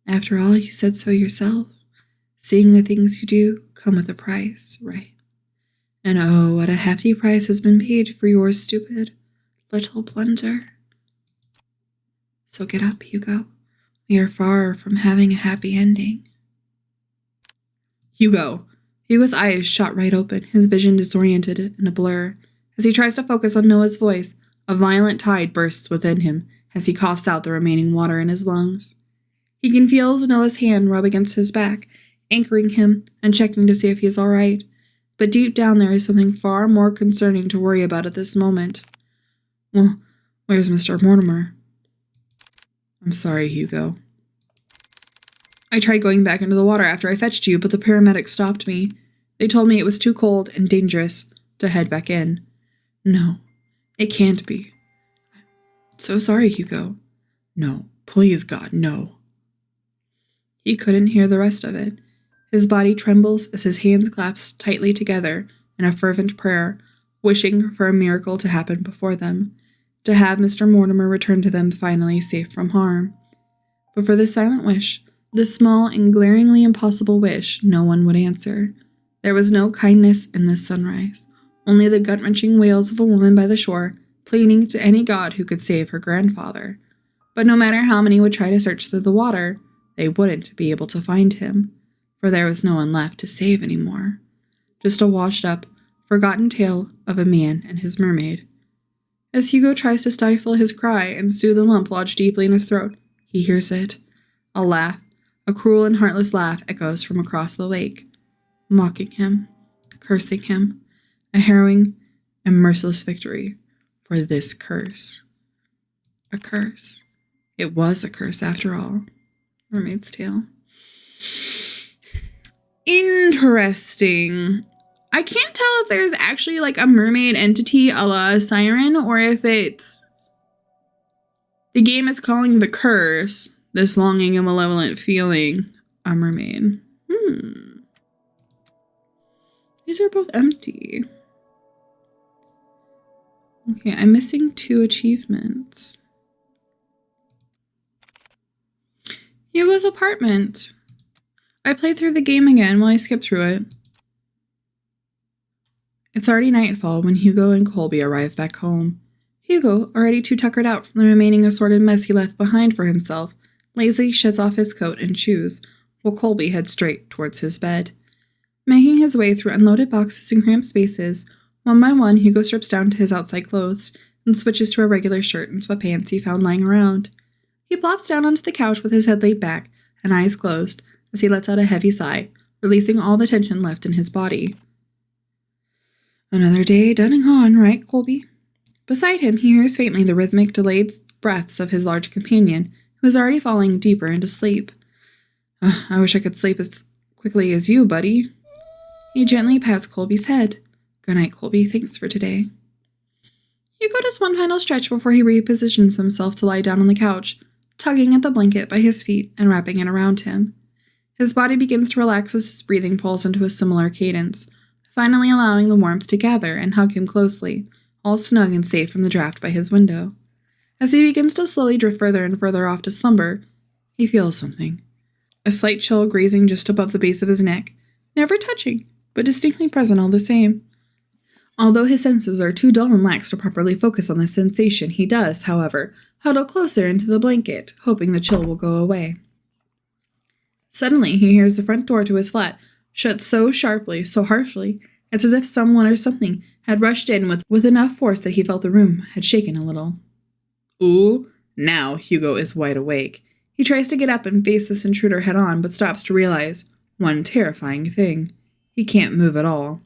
After all, you said so yourself. Seeing the things you do come with a price, right? And oh, what a hefty price has been paid for your stupid little blunder. So get up, Hugo. We are far from having a happy ending. Hugo. Hugo's eyes shot right open, his vision disoriented in a blur. As he tries to focus on Noah's voice, a violent tide bursts within him as he coughs out the remaining water in his lungs. He can feel Noah's hand rub against his back, anchoring him and checking to see if he is all right. But deep down there is something far more concerning to worry about at this moment. Well, where's Mr. Mortimer? I'm sorry, Hugo. I tried going back into the water after I fetched you, but the paramedics stopped me. They told me it was too cold and dangerous to head back in. No, it can't be. I'm so sorry, Hugo. No, please, God, no. He couldn't hear the rest of it. His body trembles as his hands clasp tightly together in a fervent prayer, wishing for a miracle to happen before them, to have Mr. Mortimer return to them finally safe from harm. But for this silent wish, this small and glaringly impossible wish, no one would answer. There was no kindness in this sunrise, only the gut-wrenching wails of a woman by the shore, pleading to any god who could save her grandfather. But no matter how many would try to search through the water, they wouldn't be able to find him, for there was no one left to save anymore. Just a washed-up, forgotten tale of a man and his mermaid. As Hugo tries to stifle his cry and soothe the lump lodged deeply in his throat, he hears it. A laugh, a cruel and heartless laugh echoes from across the lake, mocking him, cursing him, a harrowing and merciless victory for this curse. A curse. It was a curse after all. Mermaid's Tale. Interesting. I can't tell if there's actually like a mermaid entity a la Siren, or if it's the game is calling the curse, this longing and malevolent feeling, a mermaid. These are both empty. Okay, I'm missing 2 achievements. Hugo's apartment. I played through the game again while I skipped through it. It's already nightfall when Hugo and Colby arrive back home. Hugo, already too tuckered out from the remaining assorted mess he left behind for himself, lazily sheds off his coat and shoes, while Colby heads straight towards his bed. Making his way through unloaded boxes and cramped spaces, one by one Hugo strips down to his outside clothes and switches to a regular shirt and sweatpants he found lying around. He plops down onto the couch with his head laid back and eyes closed as he lets out a heavy sigh, releasing all the tension left in his body. Another day done and gone, right, Colby? Beside him, he hears faintly the rhythmic, delayed breaths of his large companion, who is already falling deeper into sleep. I wish I could sleep as quickly as you, buddy. He gently pats Colby's head. Good night, Colby. Thanks for today. Hugo does one final stretch before he repositions himself to lie down on the couch, tugging at the blanket by his feet and wrapping it around him. His body begins to relax as his breathing pulls into a similar cadence, finally allowing the warmth to gather and hug him closely, all snug and safe from the draft by his window. As he begins to slowly drift further and further off to slumber, he feels something. A slight chill grazing just above the base of his neck, never touching, but distinctly present all the same. Although his senses are too dull and lax to properly focus on the sensation, he does, however, huddle closer into the blanket, hoping the chill will go away. Suddenly, he hears the front door to his flat shut so sharply, so harshly, it's as if someone or something had rushed in with enough force that he felt the room had shaken a little. Ooh, now Hugo is wide awake. He tries to get up and face this intruder head-on, but stops to realize one terrifying thing. He can't move at all.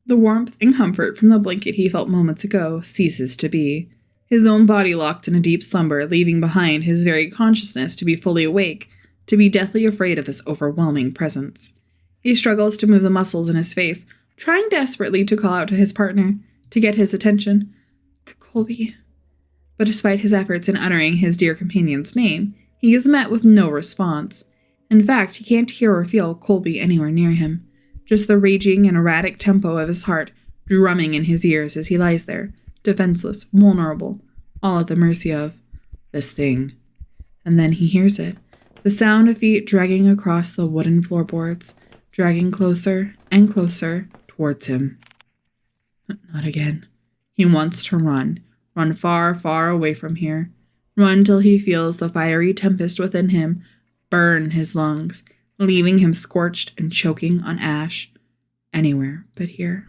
The warmth and comfort from the blanket he felt moments ago ceases to be. His own body locked in a deep slumber, leaving behind his very consciousness to be fully awake, to be deathly afraid of this overwhelming presence. He struggles to move the muscles in his face, trying desperately to call out to his partner, to get his attention. Colby. But despite his efforts in uttering his dear companion's name, he is met with no response. In fact, he can't hear or feel Colby anywhere near him. Just the raging and erratic tempo of his heart drumming in his ears as he lies there, defenseless, vulnerable, all at the mercy of this thing. And then he hears it, the sound of feet dragging across the wooden floorboards, dragging closer and closer towards him. Not again. He wants to run far, far away from here. Run till he feels the fiery tempest within him burn his lungs, leaving him scorched and choking on ash. Anywhere but here.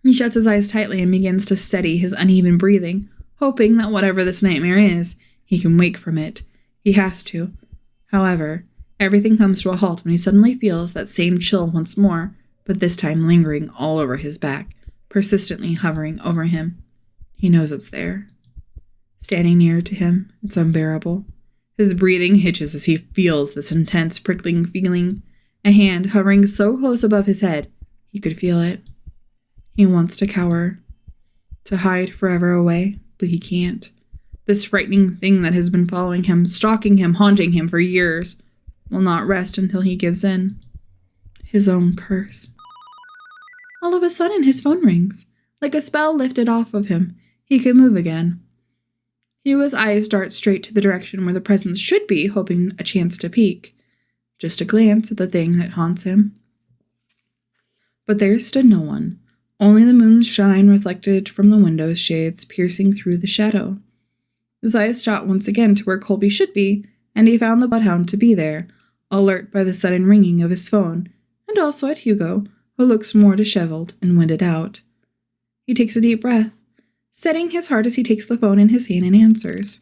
He shuts his eyes tightly and begins to steady his uneven breathing, hoping that whatever this nightmare is, he can wake from it. He has to. However, everything comes to a halt when he suddenly feels that same chill once more, but this time lingering all over his back, persistently hovering over him. He knows it's there. Standing near to him, it's unbearable. His breathing hitches as he feels this intense prickling feeling, a hand hovering so close above his head, he could feel it. He wants to cower, to hide forever away, but he can't. This frightening thing that has been following him, stalking him, haunting him for years, will not rest until he gives in. His own curse. All of a sudden, his phone rings. Like a spell lifted off of him, he can move again. Hugo's eyes dart straight to the direction where the presence should be, hoping a chance to peek. Just a glance at the thing that haunts him. But there stood no one, only the moon's shine reflected from the window's shades piercing through the shadow. His eyes shot once again to where Colby should be, and he found the bloodhound to be there, alert by the sudden ringing of his phone, and also at Hugo, who looks more disheveled and winded out. He takes a deep breath, steadying his heart as he takes the phone in his hand and answers.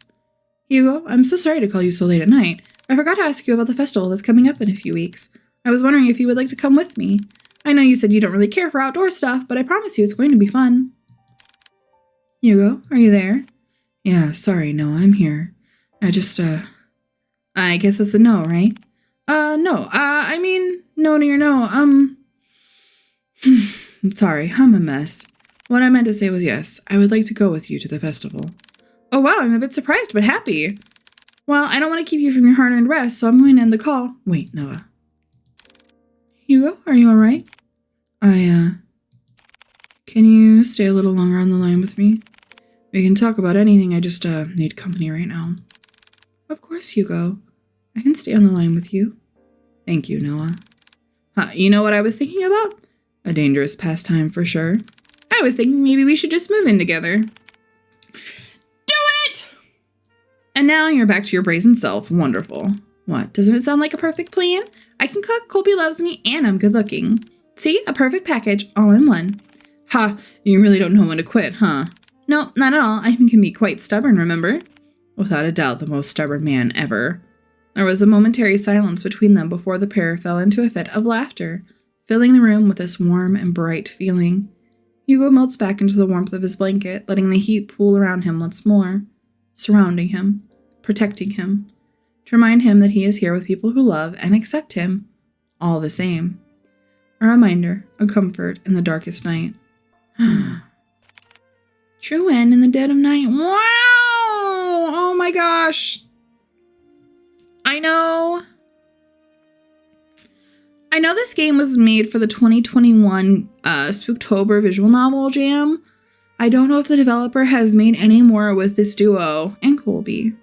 Hugo, I'm so sorry to call you so late at night. I forgot to ask you about the festival that's coming up in a few weeks. I was wondering if you would like to come with me. I know you said you don't really care for outdoor stuff, but I promise you it's going to be fun. Hugo, are you there? Yeah, sorry, no, I'm here. I guess that's a no, right? No, I mean, no to your no, sorry, I'm a mess. What I meant to say was yes, I would like to go with you to the festival. Oh wow, I'm a bit surprised, but happy. Well, I don't want to keep you from your hard-earned rest, so I'm going to end the call. Wait, Noah. Hugo, are you alright? Can you stay a little longer on the line with me? We can talk about anything, I just, need company right now. Of course, Hugo. I can stay on the line with you. Thank you, Noah. You know what I was thinking about? A dangerous pastime for sure. I was thinking maybe we should just move in together. Do it! And now you're back to your brazen self. Wonderful. What, doesn't it sound like a perfect plan? I can cook, Colby loves me, and I'm good looking. See, a perfect package, all in one. Ha, you really don't know when to quit, huh? No, not at all. I can be quite stubborn, remember? Without a doubt, the most stubborn man ever. There was a momentary silence between them before the pair fell into a fit of laughter, filling the room with this warm and bright feeling. Hugo melts back into the warmth of his blanket, letting the heat pool around him once more, surrounding him, protecting him, to remind him that he is here with people who love and accept him, all the same. A reminder, a comfort in the darkest night. True end in the dead of night. Wow! Oh my gosh! I know this game was made for the 2021 Spooktober visual novel jam. I don't know if the developer has made any more with this duo and Colby.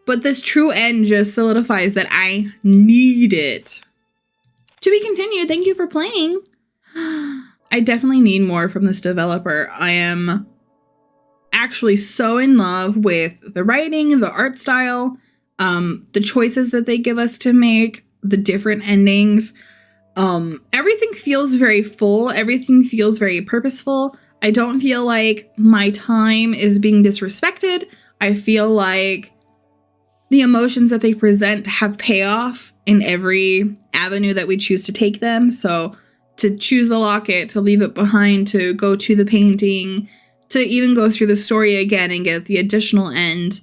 But this true end just solidifies that I need it. To be continued, thank you for playing. I definitely need more from this developer. I am actually so in love with the writing, the art style, the choices that they give us to make, the different endings. Everything feels very full. Everything feels very purposeful. I don't feel like my time is being disrespected. I feel like the emotions that they present have payoff in every avenue that we choose to take them. So to choose the locket, to leave it behind, to go to the painting, to even go through the story again and get the additional end,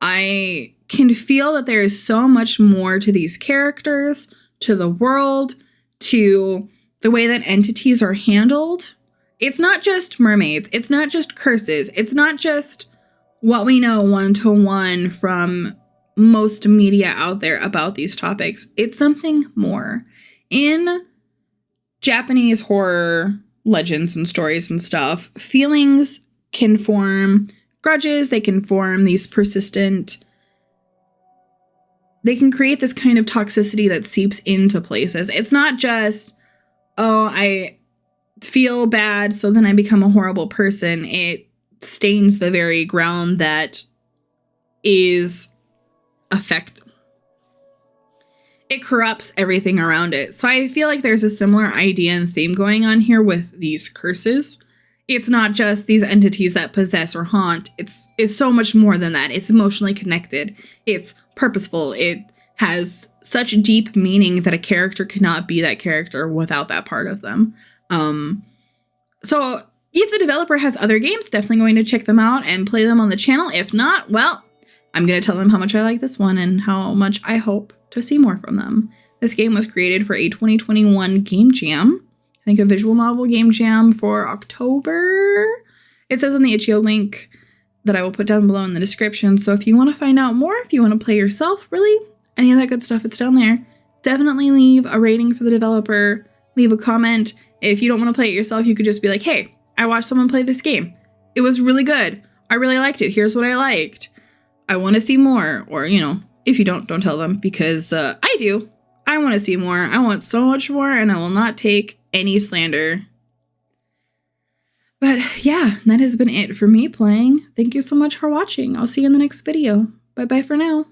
I can feel that there is so much more to these characters, to the world, to the way that entities are handled. It's not just mermaids. It's not just curses. It's not just what we know one-to-one from most media out there about these topics. It's something more. In Japanese horror legends and stories and stuff, feelings can form grudges. They can form these persistent... They can create this kind of toxicity that seeps into places. It's not just, oh, I feel bad, so then I become a horrible person. It stains the very ground that is it corrupts everything around it. So I feel like there's a similar idea and theme going on here with these curses. It's not just these entities that possess or haunt. It's so much more than that. It's emotionally connected. It's purposeful. It has such deep meaning that a character cannot be that character without that part of them. So if the developer has other games, definitely going to check them out and play them on the channel. If not, well, I'm going to tell them how much I like this one and how much I hope to see more from them. This game was created for a 2021 game jam. I think a visual novel game jam for October. It says on the itch.io link that I will put down below in the description. So if you want to find out more, if you want to play yourself, really, any of that good stuff, it's down there. Definitely leave a rating for the developer. Leave a comment. If you don't want to play it yourself, you could just be like, hey, I watched someone play this game. It was really good. I really liked it. Here's what I liked. I want to see more. Or, you know, if you don't tell them, because I do. I want to see more. I want so much more, and I will not take any slander. But yeah, that has been it for me playing. Thank you so much for watching. I'll see you in the next video. Bye-bye for now.